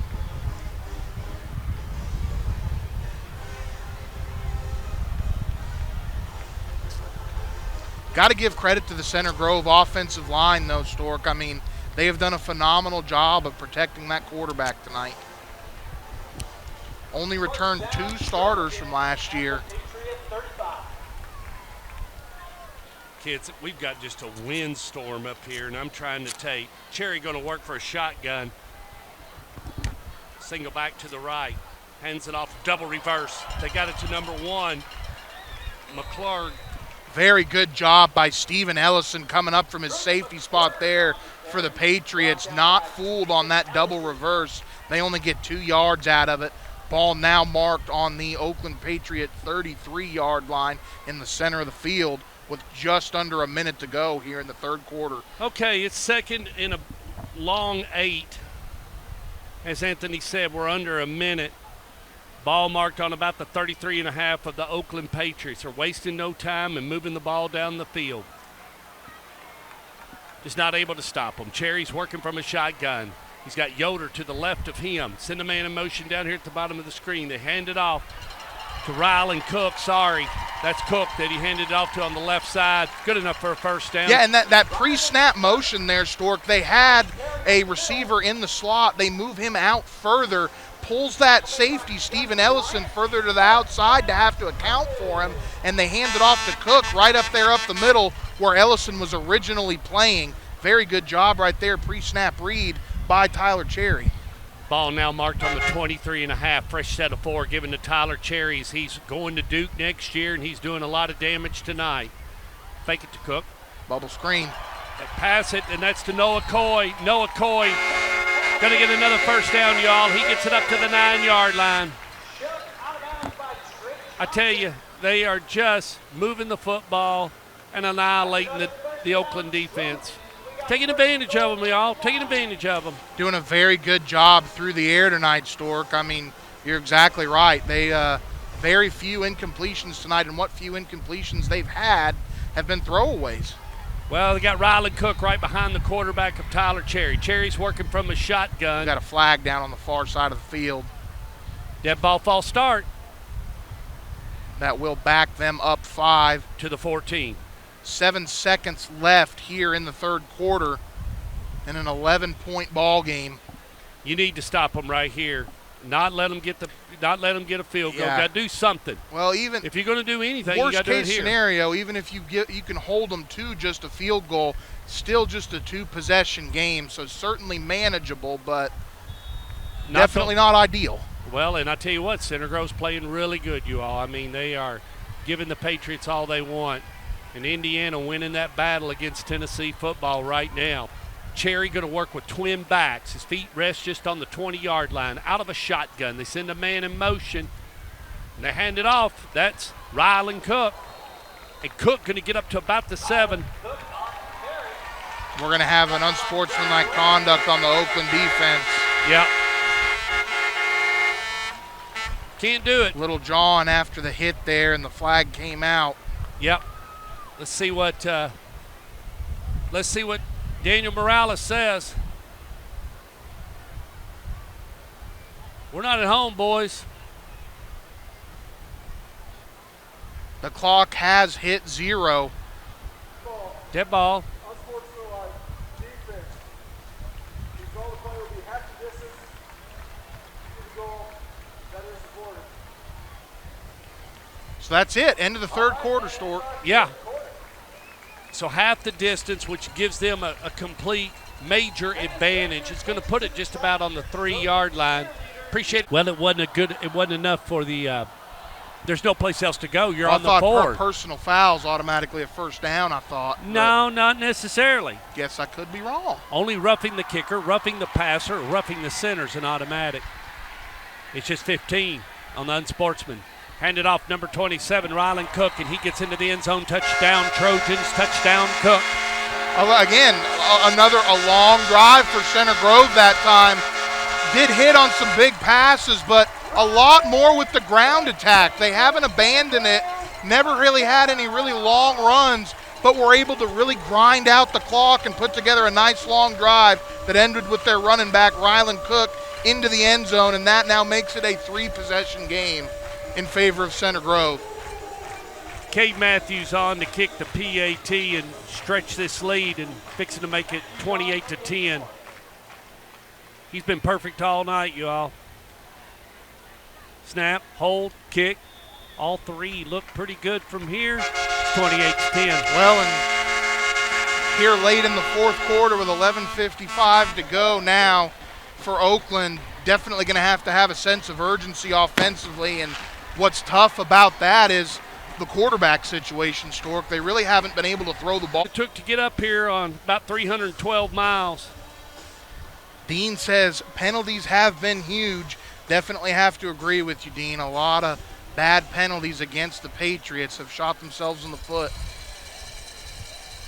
Got to give credit to the Center Grove offensive line, though, Stork. I mean, they have done a phenomenal job of protecting that quarterback tonight. Only returned 2 starters from last year. Kids, we've got just a windstorm up here, and I'm trying to tape. Cherry going to work for a shotgun. Single back to the right. Hands it off, double reverse. They got it to number 1, McClurg. Very good job by Steven Ellison coming up from his safety spot there for the Patriots. Not fooled on that double reverse. They only get 2 yards out of it. Ball now marked on the Oakland Patriot 33-yard line in the center of the field with just under a minute to go here in the 3rd quarter. Okay, it's 2nd and a long 8. As Anthony said, we're under a minute. Ball marked on about the 33.5 of the Oakland Patriots. They're wasting no time and moving the ball down the field. Just not able to stop them. Cherry's working from a shotgun. He's got Yoder to the left of him. Send a man in motion down here at the bottom of the screen. They hand it off to Rylan Cook. Sorry, that's Cook that he handed it off to on the left side. Good enough for a 1st down. Yeah, and that pre-snap motion there, Stork, they had a receiver in the slot. They move him out further, pulls that safety, Steven Ellison, further to the outside to have to account for him, and they hand it off to Cook right up there up the middle where Ellison was originally playing. Very good job right there, pre-snap read by Tyler Cherry. Ball now marked on the 23.5, fresh set of 4 given to Tyler Cherry. He's going to Duke next year, and he's doing a lot of damage tonight. Fake it to Cook. Bubble screen. They pass it, and that's to Noah Coy. Noah Coy going to get another 1st down, y'all. He gets it up to the 9-yard line. I tell you, they are just moving the football and annihilating the Oakland defense. Taking advantage of them, y'all. Taking advantage of them. Doing a very good job through the air tonight, Stork. I mean, you're exactly right. They very few incompletions tonight, and what few incompletions they've had have been throwaways. Well, they got Rylan Cook right behind the quarterback of Tyler Cherry. Cherry's working from a shotgun. Got a flag down on the far side of the field. Dead ball false start. That will back them up 5. To the 14. 7 seconds left here in the 3rd quarter in an 11-point ball game. You need to stop them right here. Not let them get a field goal. Got to do something. Well, even if you're going to do anything, you got to do it here. Worst case scenario, even if you can hold them to just a field goal, still just a 2-possession game, so certainly manageable, but definitely not ideal. Well, and I tell you what, Center Grove's playing really good, you all. I mean, they are giving the Patriots all they want. And Indiana winning that battle against Tennessee football right now. Cherry going to work with twin backs. His feet rest just on the 20-yard line. Out of a shotgun. They send a man in motion. And they hand it off. That's Rylan Cook. And Cook going to get up to about the 7. We're going to have an unsportsmanlike conduct on the Oakland defense. Yep. Can't do it. Little John after the hit there, and the flag came out. Yep. Let's see what Daniel Morales says. We're not at home, boys. The clock has hit 0. Dead ball. Unsportsmanlike defense. You call the play will be half the distance to the goal. That is supported. So that's it. End of the third quarter, Stork. Yeah. So half the distance, which gives them a complete major advantage. It's going to put it just about on the 3-yard line. Appreciate it. Well, it wasn't enough for the there's no place else to go. You're on the board. I thought personal fouls automatically a first down, I thought. No, not necessarily. Guess I could be wrong. Only roughing the kicker, roughing the passer, roughing the center's an automatic. It's just 15 on the unsportsman. Handed off number 27, Rylan Cook, and he gets into the end zone. Touchdown, Trojans. Touchdown, Cook. Again, a long drive for Center Grove that time. Did hit on some big passes, but a lot more with the ground attack. They haven't abandoned it, never really had any really long runs, but were able to really grind out the clock and put together a nice long drive that ended with their running back, Rylan Cook, into the end zone, and that now makes it a 3-possession game in favor of Center Grove. Cade Matthews on to kick the PAT and stretch this lead and fixing to make it 28-10. He's been perfect all night, you all. Snap, hold, kick. All three look pretty good from here. It's 28-10. Well, and here late in the fourth quarter with 11:55 to go now for Oakland, definitely going to have a sense of urgency offensively. And what's tough about that is the quarterback situation, Stork. They really haven't been able to throw the ball. It took to get up here on about 312 miles. Dean says penalties have been huge. Definitely have to agree with you, Dean. A lot of bad penalties against the Patriots have shot themselves in the foot.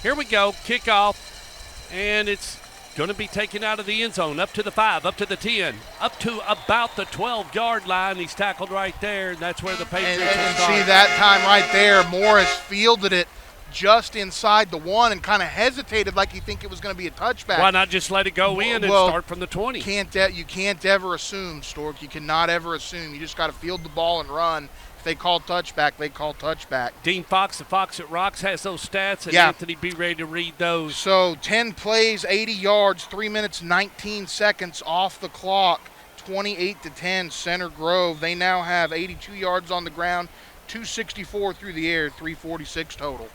Here we go, kickoff, and it's going to be taken out of the end zone, up to the 5, up to the 10, up to about the 12-yard line. He's tackled right there, and that's where the Patriots and see that time right there, Morris fielded it just inside the 1 and kind of hesitated like he think it was going to be a touchback. Why not just let it go in and start from the 20? You can't ever assume, Stork. You cannot ever assume. You just got to field the ball and run. If they call touchback, they call touchback. Dean Fox, the Fox at Rocks, has those stats, and yeah. Anthony, be ready to read those. So 10 plays, 80 yards, 3 minutes, 19 seconds off the clock, 28-10, Center Grove. They now have 82 yards on the ground, 264 through the air, 346 total.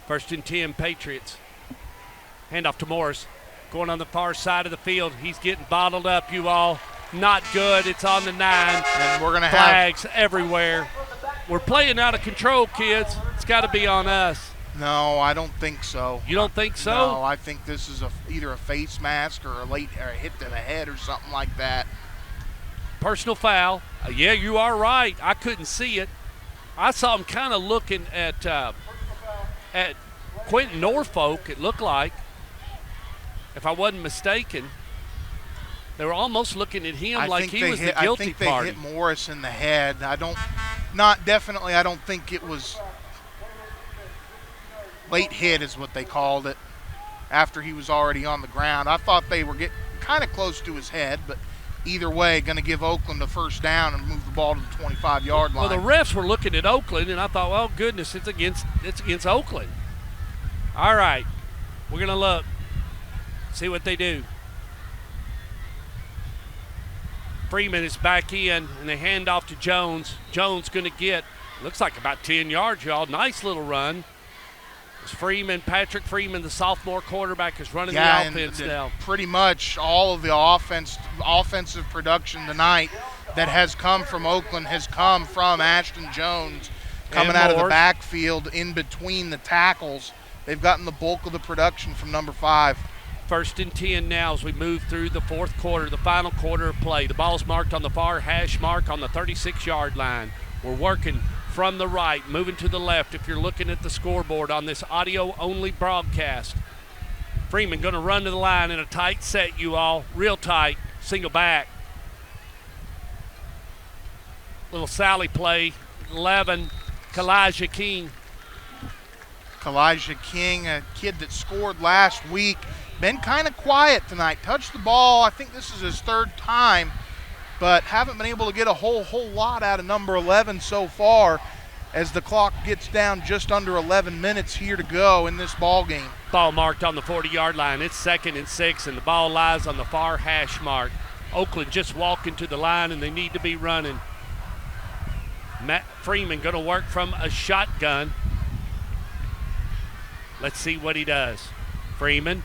1st and 10, Patriots. Handoff to Morris. Going on the far side of the field. He's getting bottled up, you all. Not good. It's on the 9. And we're going to have flags everywhere. We're playing out of control, kids. It's got to be on us. No, I don't think so. You don't think so? No, I think this is either a face mask or a hit to the head or something like that. Personal foul. Yeah, you are right. I couldn't see it. I saw him kind of looking at Quentin Norfolk, it looked like, if I wasn't mistaken. They were almost looking at him like he was the guilty party. I think they hit Morris in the head. I don't think it was late hit is what they called it after he was already on the ground. I thought they were getting kind of close to his head, but either way, going to give Oakland a first down and move the ball to the 25-yard line. Well, the refs were looking at Oakland, and I thought, well, goodness, it's against Oakland. All right, we're going to look, see what they do. Freeman is back in, and they hand off to Jones. Jones going to get, looks like about 10 yards, y'all. Nice little run. It's Patrick Freeman, the sophomore quarterback, is running the offense now. Pretty much all of the offensive production tonight that has come from Oakland has come from Ashton Jones coming out of the backfield in between the tackles. They've gotten the bulk of the production from number 5. 1st and 10 now as we move through the fourth quarter, the final quarter of play. The ball's marked on the far hash mark on the 36-yard line. We're working from the right, moving to the left if you're looking at the scoreboard on this audio-only broadcast. Freeman going to run to the line in a tight set, you all. Real tight. Single back. Little Sally play. 11, Kalijah King. Kalijah King, a kid that scored last week. Been kind of quiet tonight. Touched the ball. I think this is his third time, but haven't been able to get a whole lot out of number 11 so far as the clock gets down just under 11 minutes here to go in this ball game. Ball marked on the 40-yard line. It's 2nd and 6, and the ball lies on the far hash mark. Oakland just walking to the line, and they need to be running. Matt Freeman going to work from a shotgun. Let's see what he does. Freeman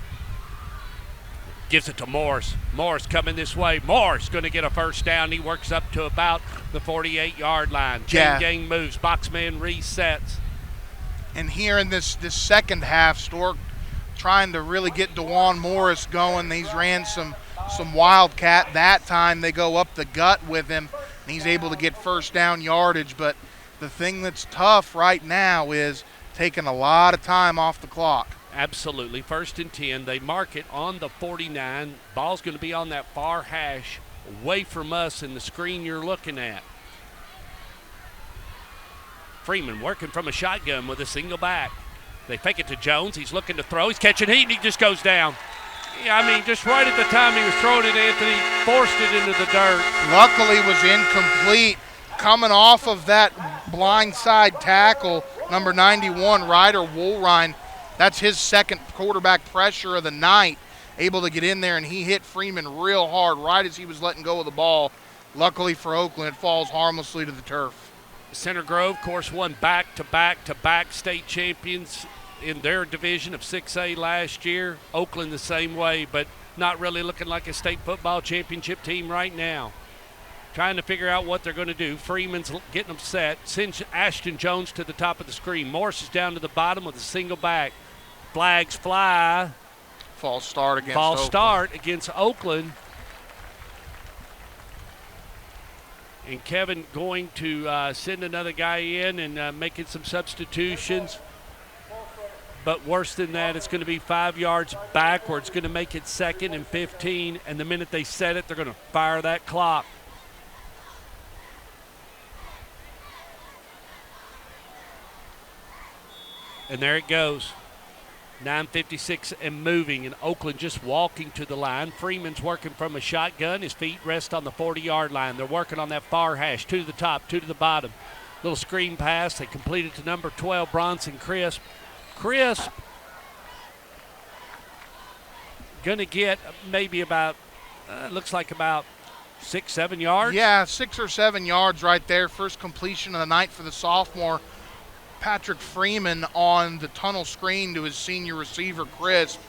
gives it to Morris. Morris coming this way. Morris going to get a first down. He works up to about the 48-yard line. Chain gang moves. Boxman resets. And here in this second half, Stork trying to really get DeJuan Morris going. He's ran some wildcat. That time they go up the gut with him, and he's able to get first down yardage. But the thing that's tough right now is taking a lot of time off the clock. Absolutely. 1st and 10. They mark it on the 49. Ball's going to be on that far hash away from us in the screen you're looking at. Freeman working from a shotgun with a single back. They fake it to Jones. He's looking to throw. He's catching heat, and he just goes down. Yeah, I mean, just right at the time he was throwing it, Anthony forced it into the dirt. Luckily was incomplete. Coming off of that blindside tackle, number 91, Ryder Woolrine. That's his second quarterback pressure of the night. Able to get in there, and he hit Freeman real hard right as he was letting go of the ball. Luckily for Oakland, it falls harmlessly to the turf. Center Grove, of course, won back-to-back state champions in their division of 6A last year. Oakland the same way, but not really looking like a state football championship team right now. Trying to figure out what they're going to do. Freeman's getting them set. Sends Ashton Jones to the top of the screen. Morris is down to the bottom with a single back. Flags fly. False start against Oakland. And Kevin going to send another guy in and making some substitutions. But worse than that, it's going to be 5 yards backwards. It's going to make it 2nd and 15. And the minute they set it, they're going to fire that clock. And there it goes. 9:56 and moving, and Oakland just walking to the line. Freeman's working from a shotgun. His feet rest on the 40-yard line. They're working on that far hash. 2 to the top, 2 to the bottom. Little screen pass. They complete it to number 12, Bronson Crisp. Crisp going to get maybe about, looks like about 6-7 yards. Yeah, 6 or 7 yards right there. First completion of the night for the sophomore. Patrick Freeman on the tunnel screen to his senior receiver, Crisp.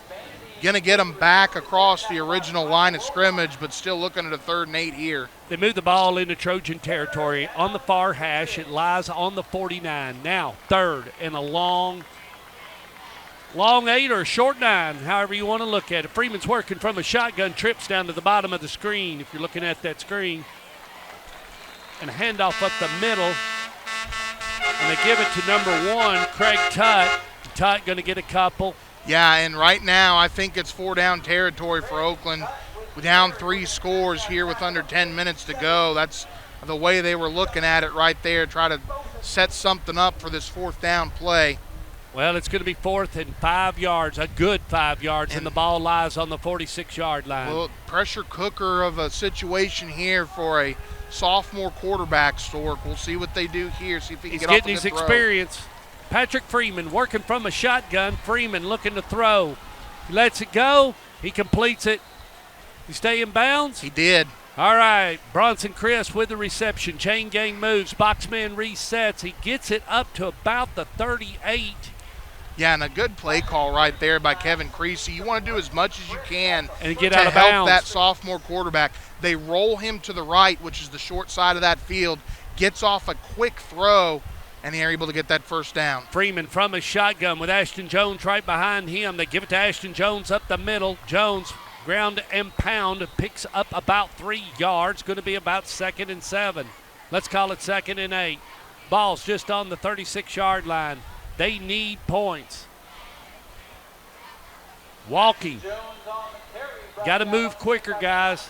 Going to get him back across the original line of scrimmage, but still looking at a 3rd and 8 here. They move the ball into Trojan territory on the far hash. It lies on the 49. Now 3rd and a long 8 or a short 9, however you want to look at it. Freeman's working from a shotgun, trips down to the bottom of the screen, if you're looking at that screen. And a handoff up the middle. And they give it to number 1, Craig Tutt. Tutt going to get a couple. Yeah, and right now I think it's 4-down territory for Oakland. We're down 3 scores here with under 10 minutes to go. That's the way they were looking at it right there, try to set something up for this 4th down play. Well, it's going to be 4th and 5 yards, a good 5 yards, and the ball lies on the 46-yard line. Well, pressure cooker of a situation here for a sophomore quarterback, Stork. We'll see what they do here, see if he can get off a good throw. He's getting his experience. Patrick Freeman working from a shotgun. Freeman looking to throw. He lets it go. He completes it. He stay in bounds? He did. All right, Bronson Crisp with the reception. Chain gang moves. Boxman resets. He gets it up to about the 38. Yeah, and a good play call right there by Kevin Creasy. You want to do as much as you can and get to out of help bounds. That sophomore quarterback. They roll him to the right, which is the short side of that field, gets off a quick throw, and they're able to get that first down. Freeman from a shotgun with Ashton Jones right behind him. They give it to Ashton Jones up the middle. Jones, ground and pound, picks up about 3 yards. Going to be about 2nd and 7. Let's call it 2nd and 8. Ball's just on the 36-yard line. They need points. Walking. Got to move quicker, guys.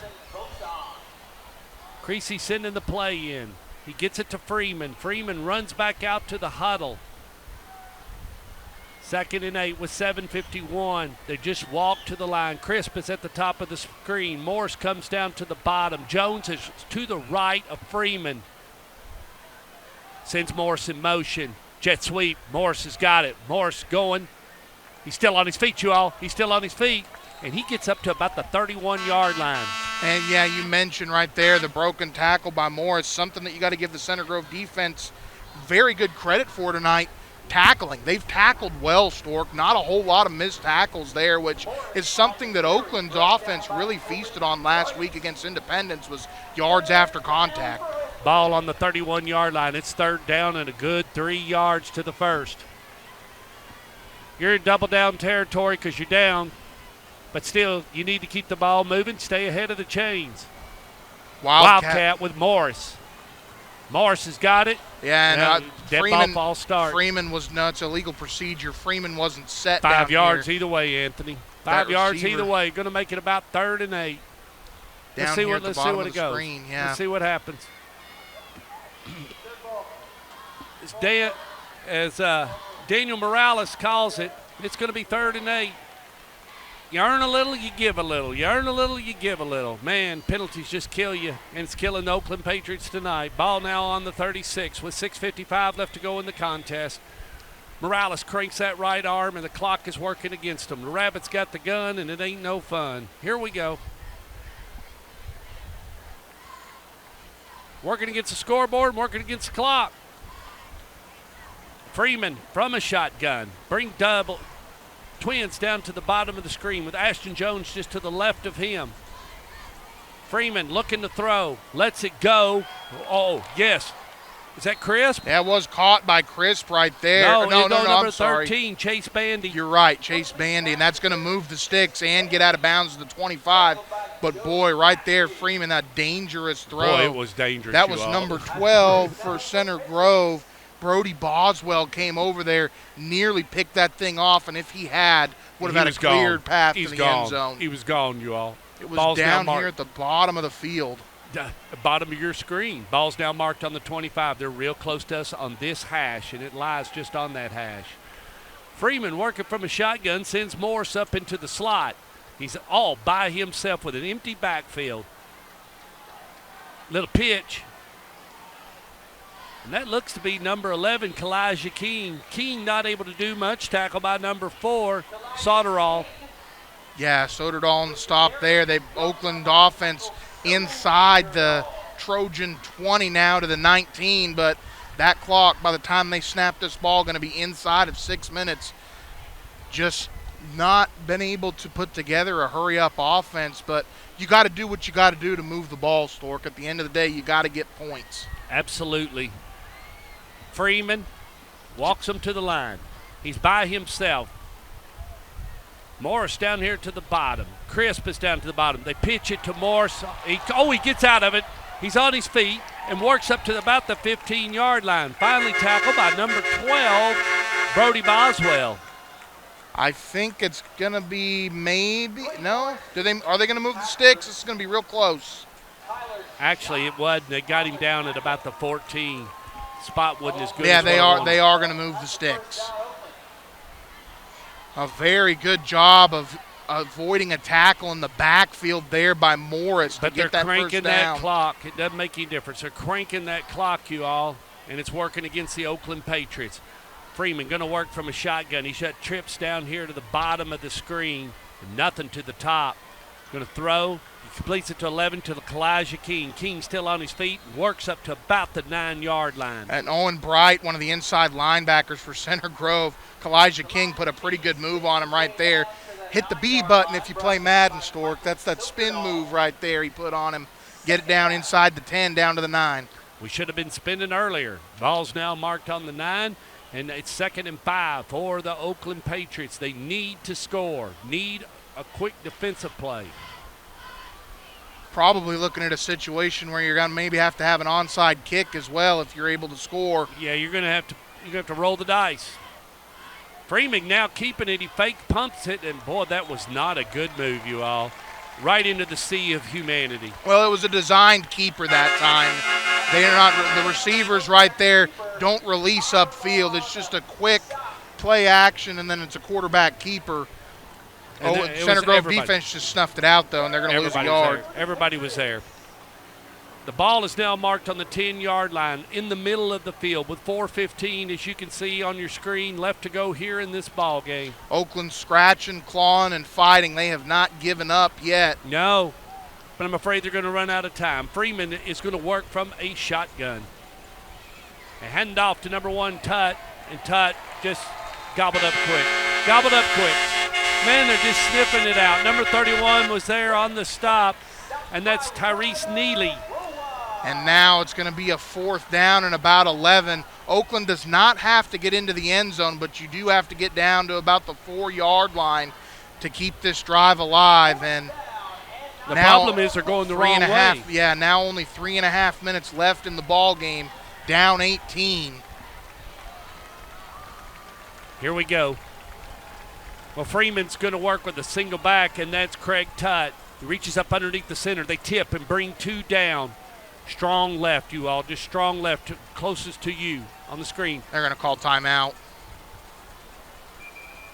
Creasy sending the play in. He gets it to Freeman. Freeman runs back out to the huddle. 2nd and 8 with 7:51. They just walk to the line. Crisp is at the top of the screen. Morris comes down to the bottom. Jones is to the right of Freeman. Sends Morris in motion. Jet sweep. Morris has got it. Morris going. He's still on his feet, you all. He's still on his feet. And he gets up to about the 31-yard line. And, yeah, you mentioned right there the broken tackle by Morris, something that you got to give the Center Grove defense very good credit for tonight. Tackling. They've tackled well, Stork. Not a whole lot of missed tackles there, which is something that Oakland's offense really feasted on last week against Independence, was yards after contact. Ball on the 31-yard line. It's 3rd down and a good 3 yards to the first. You're in double down territory because you're down, but still you need to keep the ball moving, stay ahead of the chains. Wildcat with Morris. Morris has got it. Yeah, and dead Freeman, ball false start. Freeman was nuts. Illegal procedure. Freeman wasn't set 5 down yards here. either way, Anthony. That 5 yards receiver. either way. Going to make it about 3rd and 8. Down here at the bottom of the screen, yeah. Let's see what happens. As Daniel Morales calls it, it's going to be 3rd and 8. You earn a little, you give a little. You earn a little, you give a little. Man, penalties just kill you, and it's killing the Oakland Patriots tonight. Ball now on the 36 with 6:55 left to go in the contest. Morales cranks that right arm, and the clock is working against him. The Rabbits got the gun, and it ain't no fun. Here we go. Working against the scoreboard, working against the clock. Freeman from a shotgun. Bring double. Twins down to the bottom of the screen with Ashton Jones just to the left of him. Freeman looking to throw. Lets it go. Oh, yes. Is that Crisp? That was caught by Crisp right there. No, number I'm 13, Chase Bandy. You're right, Chase Bandy, and that's going to move the sticks and get out of bounds to the 25. But, boy, right there, Freeman, that dangerous throw. Boy, it was dangerous. That was number 12 for Center Grove. Brody Boswell came over there, nearly picked that thing off, and if he had, would have had a cleared path to the end zone. He was gone, you all. It was down here at the bottom of the field. The bottom of your screen. Ball's now marked on the 25. They're real close to us on this hash, and it lies just on that hash. Freeman working from a shotgun sends Morris up into the slot. He's all by himself with an empty backfield. Little pitch. And that looks to be number 11, Kalijah King. King not able to do much. Tackle by number 4, Soderall. Yeah, Soderdahl on the stop there. Oakland offense inside the Trojan 20 now to the 19, but that clock, by the time they snap this ball, going to be inside of 6 minutes. Just not been able to put together a hurry-up offense, but you got to do what you got to do to move the ball, Stork. At the end of the day, you got to get points. Absolutely. Freeman walks him to the line. He's by himself. Morris down here to the bottom. Crisp is down to the bottom. They pitch it to Morris. He gets out of it. He's on his feet and works up to about the 15-yard line. Finally tackled by number 12, Brody Boswell. I think it's going to be maybe – no? Are they going to move the sticks? This is going to be real close. Actually, it wasn't. They got him down at about the 14. Spot wasn't as good. Yeah, as they are going to move the sticks. A very good job of avoiding a tackle in the backfield there by Morris to get that first down. But they're cranking that clock. It doesn't make any difference. They're cranking that clock, you all, and it's working against the Oakland Patriots. Freeman going to work from a shotgun. He shot trips down here to the bottom of the screen. Nothing to the top. Going to throw. He completes it to 11 to the Kalijah King. King still on his feet. Works up to about the 9-yard line. And Owen Bright, one of the inside linebackers for Center Grove. Kalijah King put a pretty good move on him right there. Hit the B button if you play Madden, Stork. That's that spin move right there he put on him. Get it down inside the 10, down to the 9. We should have been spinning earlier. Ball's now marked on the 9. And it's 2nd and 5 for the Oakland Patriots. They need to score, need a quick defensive play. probably looking at a situation where you're going to maybe have to have an onside kick as well if you're able to score. Yeah, you're going to have to roll the dice. Freeman now keeping it. He fake pumps it, and boy, that was not a good move, you all. Right into the sea of humanity. Well, it was a designed keeper that time. They're not, the receivers right there don't release upfield. It's just a quick play action, and then it's a quarterback keeper. Center Grove defense just snuffed it out, though, and they're going to lose a yard. Everybody was there. The ball is now marked on the 10-yard line in the middle of the field with 4:15, as you can see on your screen, left to go here in this ball game. Oakland scratching, clawing, and fighting. They have not given up yet. No, but I'm afraid they're going to run out of time. Freeman is going to work from a shotgun. A handoff to number 1, Tutt, and Tutt just gobbled up quick. Gobbled up quick. Man, they're just sniffing it out. Number 31 was there on the stop, and that's Tyrese Neely. And now it's going to be a 4th down and about 11. Oakland does not have to get into the end zone, but you do have to get down to about the 4-yard line to keep this drive alive. And the problem is they're going the wrong way. Yeah, now only 3.5 minutes left in the ball game, down 18. Here we go. Well, Freeman's going to work with a single back, and that's Craig Tutt. He reaches up underneath the center. They tip and bring 2 down. Strong left, you all. Just strong left, closest to you on the screen. They're going to call timeout.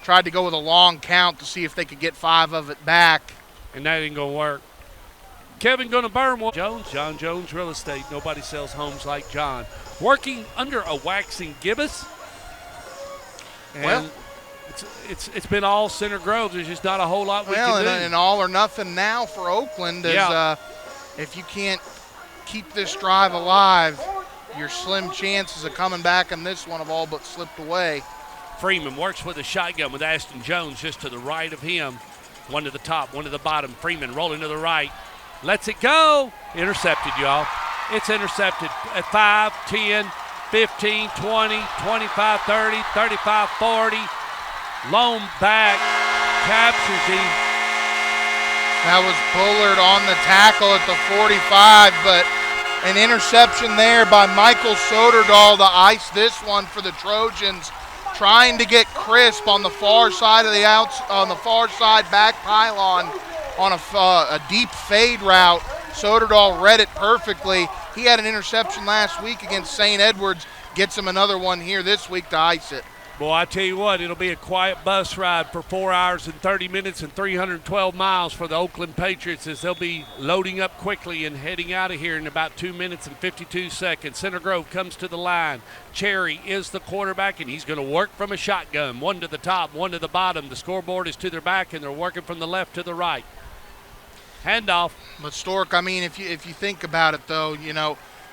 Tried to go with a long count to see if they could get 5 of it back. And that ain't going to work. Kevin going to burn one. John Jones Real Estate. Nobody sells homes like John. Working under a waxing gibbous. And well, it's been all Center Grove. There's just not a whole lot we can do. And all or nothing now for Oakland is if you can't keep this drive alive, your slim chances of coming back in this one have all but slipped away. Freeman works with a shotgun with Ashton Jones just to the right of him. One to the top, one to the bottom. Freeman rolling to the right. Lets it go. Intercepted, y'all. It's intercepted at 5, 10, 15, 20, 25, 30, 35, 40. Lone back, captures him. That was Bullard on the tackle at the 45, but an interception there by Michael Soderdahl to ice this one for the Trojans. Trying to get crisp on the far side of on the far side back pylon on a deep fade route. Soderdahl read it perfectly. He had an interception last week against St. Edwards. Gets him another one here this week to ice it. Boy, I tell you what, it'll be a quiet bus ride for 4 hours and 30 minutes and 312 miles for the Oakland Patriots as they'll be loading up quickly and heading out of here in about 2 minutes and 52 seconds. Center Grove comes to the line. Cherry is the quarterback, and he's going to work from a shotgun. 1 to the top, 1 to the bottom. The scoreboard is to their back, and they're working from the left to the right. Handoff. But Stork, I mean, if you think about it, though,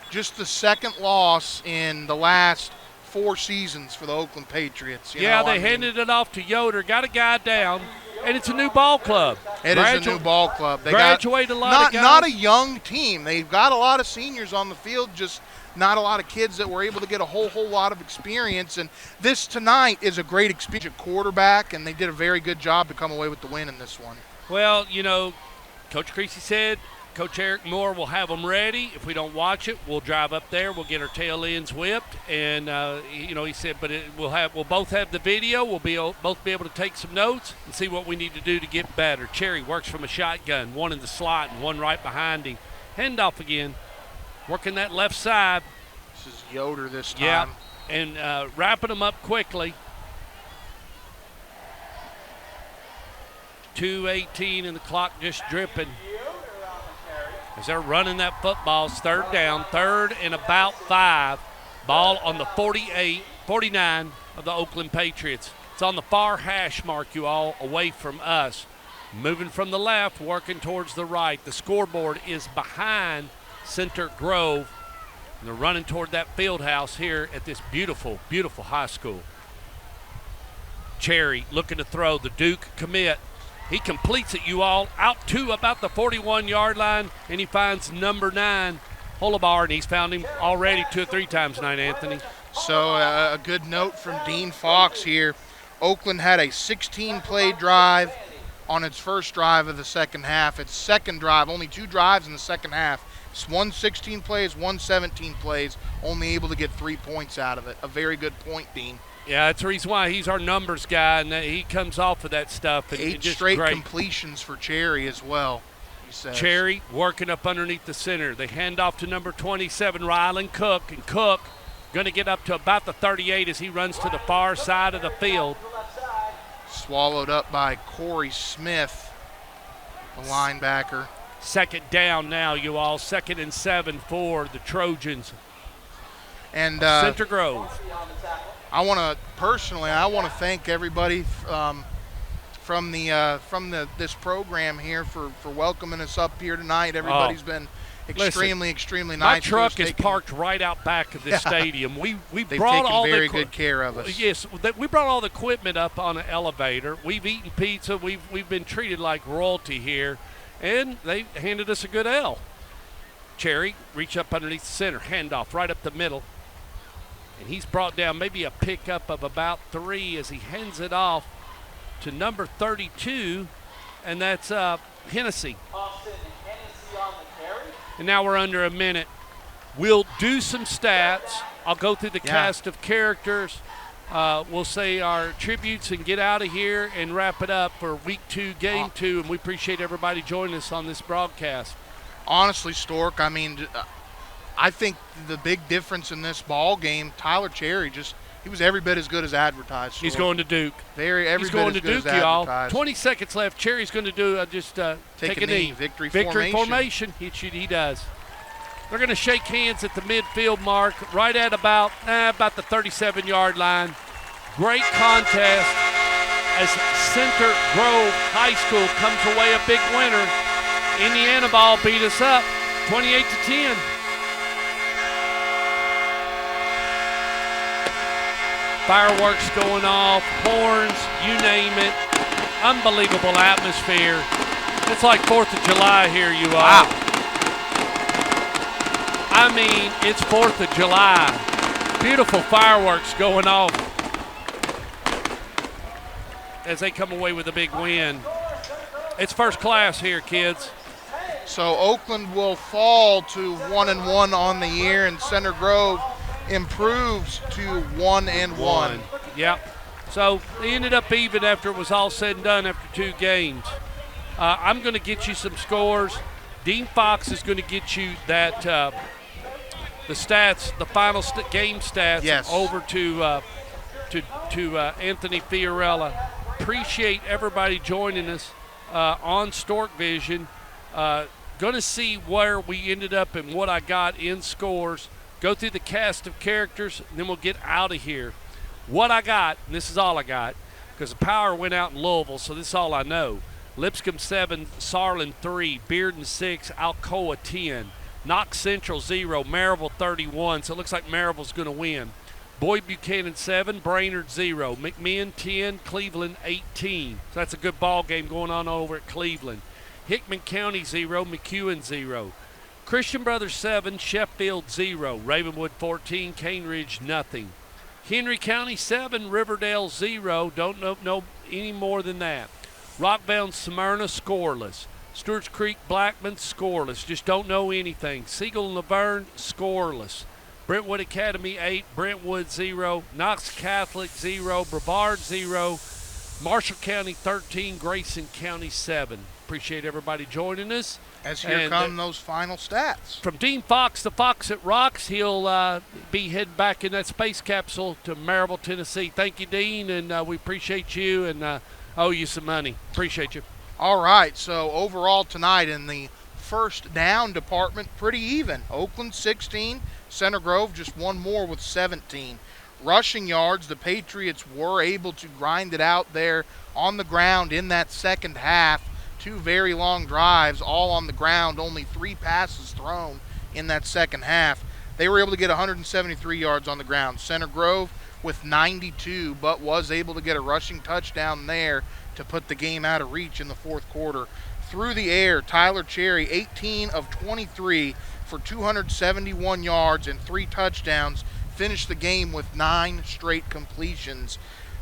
just the second loss in the last 4 seasons for the Oakland Patriots. They handed it off to Yoder, got a guy down, and it's a new ball club. It is a new ball club. They graduated a lot of guys. Not a young team. They've got a lot of seniors on the field, just not a lot of kids that were able to get a whole lot of experience. And this tonight is a great experience at quarterback, and they did a very good job to come away with the win in this one. Well, Coach Creasy said Coach Eric Moore will have them ready. If we don't watch it, we'll drive up there. We'll get our tail ends whipped, and he said, but we'll both have the video. We'll both be able to take some notes and see what we need to do to get better. Cherry works from a shotgun, 1 in the slot and 1 right behind him. Handoff again, working that left side. This is Yoder this time. Yeah, and wrapping them up quickly. 2:18 and the clock just dripping. As they're running that football, it's 3rd down, 3rd and about 5. Ball on the 49 of the Oakland Patriots. It's on the far hash mark, you all, away from us. Moving from the left, working towards the right. The scoreboard is behind Center Grove. And they're running toward that field house here at this beautiful, beautiful high school. Cherry looking to throw. The Duke commit. He completes it, you all, out to about the 41-yard line, and he finds number 9, Holabar, and he's found him already 2 or 3 times tonight, Anthony. So a good note from Dean Fox here. Oakland had a 16-play drive on its first drive of the second half. Its second drive, only 2 drives in the second half. It's 116 plays, 117 plays, only able to get 3 points out of it. A very good point, Dean. Yeah, that's the reason why he's our numbers guy, and he comes off of that stuff. And 8 just straight great. completions for Cherry as well, he says. Cherry working up underneath the center. They hand off to number 27, Rylan Cook, and Cook going to get up to about the 38 as he runs to the far side of the field. Swallowed up by Corey Smith, the linebacker. Second down now, you all. 2nd and 7 for the Trojans. And Center Grove. I want to thank everybody from this program here for welcoming us up here tonight. Everybody's been extremely nice. My truck to us, is parked right out back of this stadium. We They've brought taken all very the good care of us. Yes, we brought all the equipment up on an elevator. We've eaten pizza. We've been treated like royalty here, and they handed us a good L. Cherry reach up underneath the center, handoff right up the middle, and he's brought down maybe a pickup of about 3 as he hands it off to number 32, and that's Hennessy. And now we're under a minute. We'll do some stats. I'll go through the cast of characters. We'll say our tributes and get out of here and wrap it up for week 2, game 2. And we appreciate everybody joining us on this broadcast. Honestly, Stork, I mean, I think the big difference in this ball game, Tyler Cherry he was every bit as good as advertised. Stork. He's going to Duke. He's going to Duke, y'all. 20 seconds left. Cherry's going to do take a knee. Victory formation. He does. They're going to shake hands at the midfield mark, right at about the 37-yard line. Great contest as Center Grove High School comes away a big winner. Indiana ball beat us up, 28-10. Fireworks going off, horns, you name it. Unbelievable atmosphere. It's like 4th of July here, you all. Wow. I mean, it's 4th of July. Beautiful fireworks going off as they come away with a big win. It's first class here, kids. So Oakland will fall to 1-1 on the year, and Center Grove improves to 1-1. Yep. So they ended up even after it was all said and done after 2 games. I'm going to get you some scores. Dean Fox is going to get you that the stats, the final game stats over to Anthony Fiorella. Appreciate everybody joining us on Stork Vision. Going to see where we ended up and what I got in scores. Go through the cast of characters, and then we'll get out of here. What I got, and this is all I got, because the power went out in Louisville, so this is all I know. Lipscomb 7, Sarlin 3, Bearden 6, Alcoa 10, Knox Central 0, Maryville 31, so it looks like Maryville's going to win. Boyd Buchanan 7, Brainerd 0, McMinn 10, Cleveland 18. So that's a good ball game going on over at Cleveland. Hickman County 0, McEwen 0. Christian Brothers 7, Sheffield 0, Ravenwood 14, Cane Ridge nothing. Henry County 7, Riverdale 0, don't know any more than that. Rockville Smyrna scoreless. Stewart's Creek Blackman scoreless, just don't know anything. Siegel and Laverne scoreless. Brentwood Academy 8, Brentwood 0, Knox Catholic 0, Brevard 0, Marshall County 13, Grayson County 7. Appreciate everybody joining us. As here come those final stats. From Dean Fox, the Fox that rocks, he'll be heading back in that space capsule to Maryville, Tennessee. Thank you, Dean, and we appreciate you and owe you some money. Appreciate you. All right, so overall tonight in the first down department, pretty even. Oakland 16, Center Grove just one more with 17. Rushing yards, the Patriots were able to grind it out there on the ground in that second half. 2 very long drives, all on the ground, only 3 passes thrown in that second half. They were able to get 173 yards on the ground. Center Grove with 92, but was able to get a rushing touchdown there to put the game out of reach in the fourth quarter. Through the air, Tyler Cherry, 18 of 23 for 271 yards and 3 touchdowns, finished the game with 9 straight completions.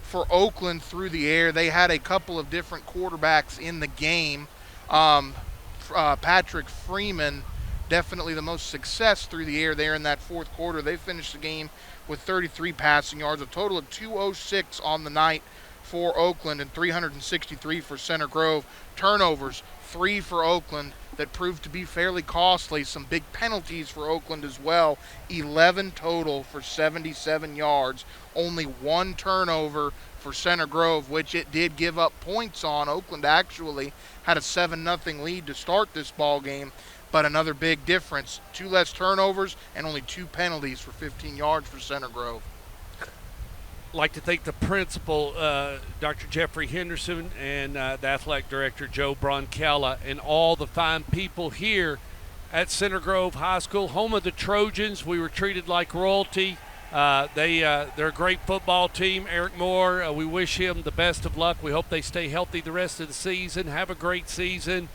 for Oakland through the air. They had a couple of different quarterbacks in the game. Patrick Freeman, definitely the most success through the air there in that fourth quarter. They finished the game with 33 passing yards, a total of 206 on the night for Oakland and 363 for Center Grove. Turnovers, 3 for Oakland that proved to be fairly costly. Some big penalties for Oakland as well. 11 total for 77 yards. Only 1 turnover for Center Grove, which it did give up points on. Oakland actually had a 7-0 lead to start this ball game, but another big difference. 2 less turnovers and only 2 penalties for 15 yards for Center Grove. Like to thank the principal, Dr. Jeffrey Henderson, and the athletic director, Joe Broncella, and all the fine people here at Center Grove High School, home of the Trojans. We were treated like royalty. They're a great football team. Eric Moore, we wish him the best of luck. We hope they stay healthy the rest of the season. Have a great season.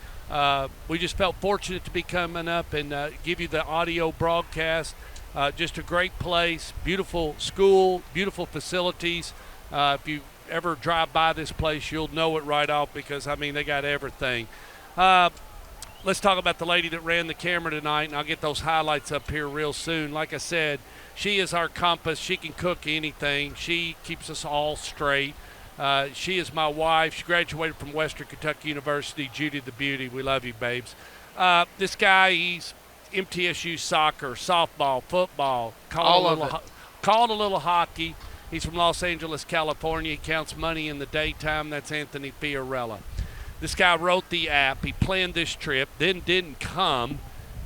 We just felt fortunate to be coming up and give you the audio broadcast. Just a great place, beautiful school, beautiful facilities. If you ever drive by this place, you'll know it right off because, I mean, they got everything. Let's talk about the lady that ran the camera tonight, and I'll get those highlights up here real soon. Like I said, she is our compass. She can cook anything. She keeps us all straight. She is my wife. She graduated from Western Kentucky University, Judy the Beauty. We love you, babes. This guy, he's MTSU soccer, softball, football, called a little hockey. He's from Los Angeles, California. He counts money in the daytime. That's Anthony Fiorella. This guy wrote the app. He planned this trip, then didn't come,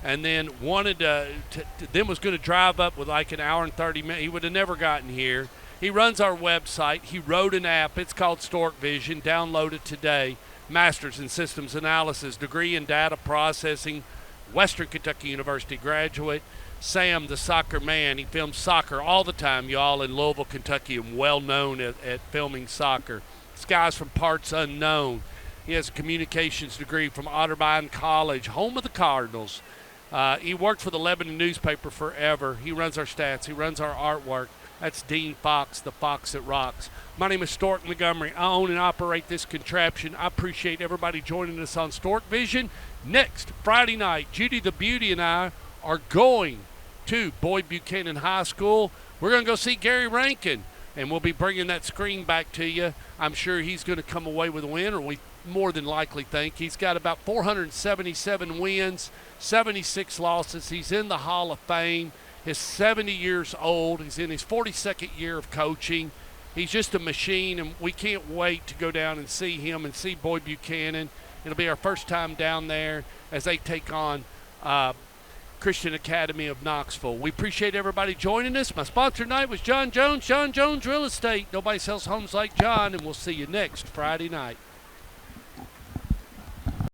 and then wanted then was going to drive up with like an hour and 30 minutes. He would have never gotten here. He runs our website. He wrote an app. It's called Stork Vision. Download it today. Master's in Systems Analysis, degree in Data Processing, Western Kentucky University graduate. Sam, the soccer man, he films soccer all the time, y'all, in Louisville, Kentucky, and well known at filming soccer. This guy's from parts unknown. He has a communications degree from Otterbein College, home of the Cardinals. He worked for the Lebanon newspaper forever. He runs our stats. He runs our artwork. That's Dean Fox, the Fox that rocks. My name is Stork Montgomery. I own and operate this contraption. I appreciate everybody joining us on Stork Vision. Next Friday night, Judy the Beauty and I are going to Boyd Buchanan High School. We're going to go see Gary Rankin, and we'll be bringing that screen back to you. I'm sure he's going to come away with a win, or we more than likely think. He's got about 477 wins, 76 losses. He's in the Hall of Fame. He's 70 years old. He's in his 42nd year of coaching. He's just a machine, and we can't wait to go down and see him and see Boyd Buchanan. It'll be our first time down there as they take on Christian Academy of Knoxville. We appreciate everybody joining us. My sponsor tonight was John Jones Real Estate. Nobody sells homes like John, and we'll see you next Friday night.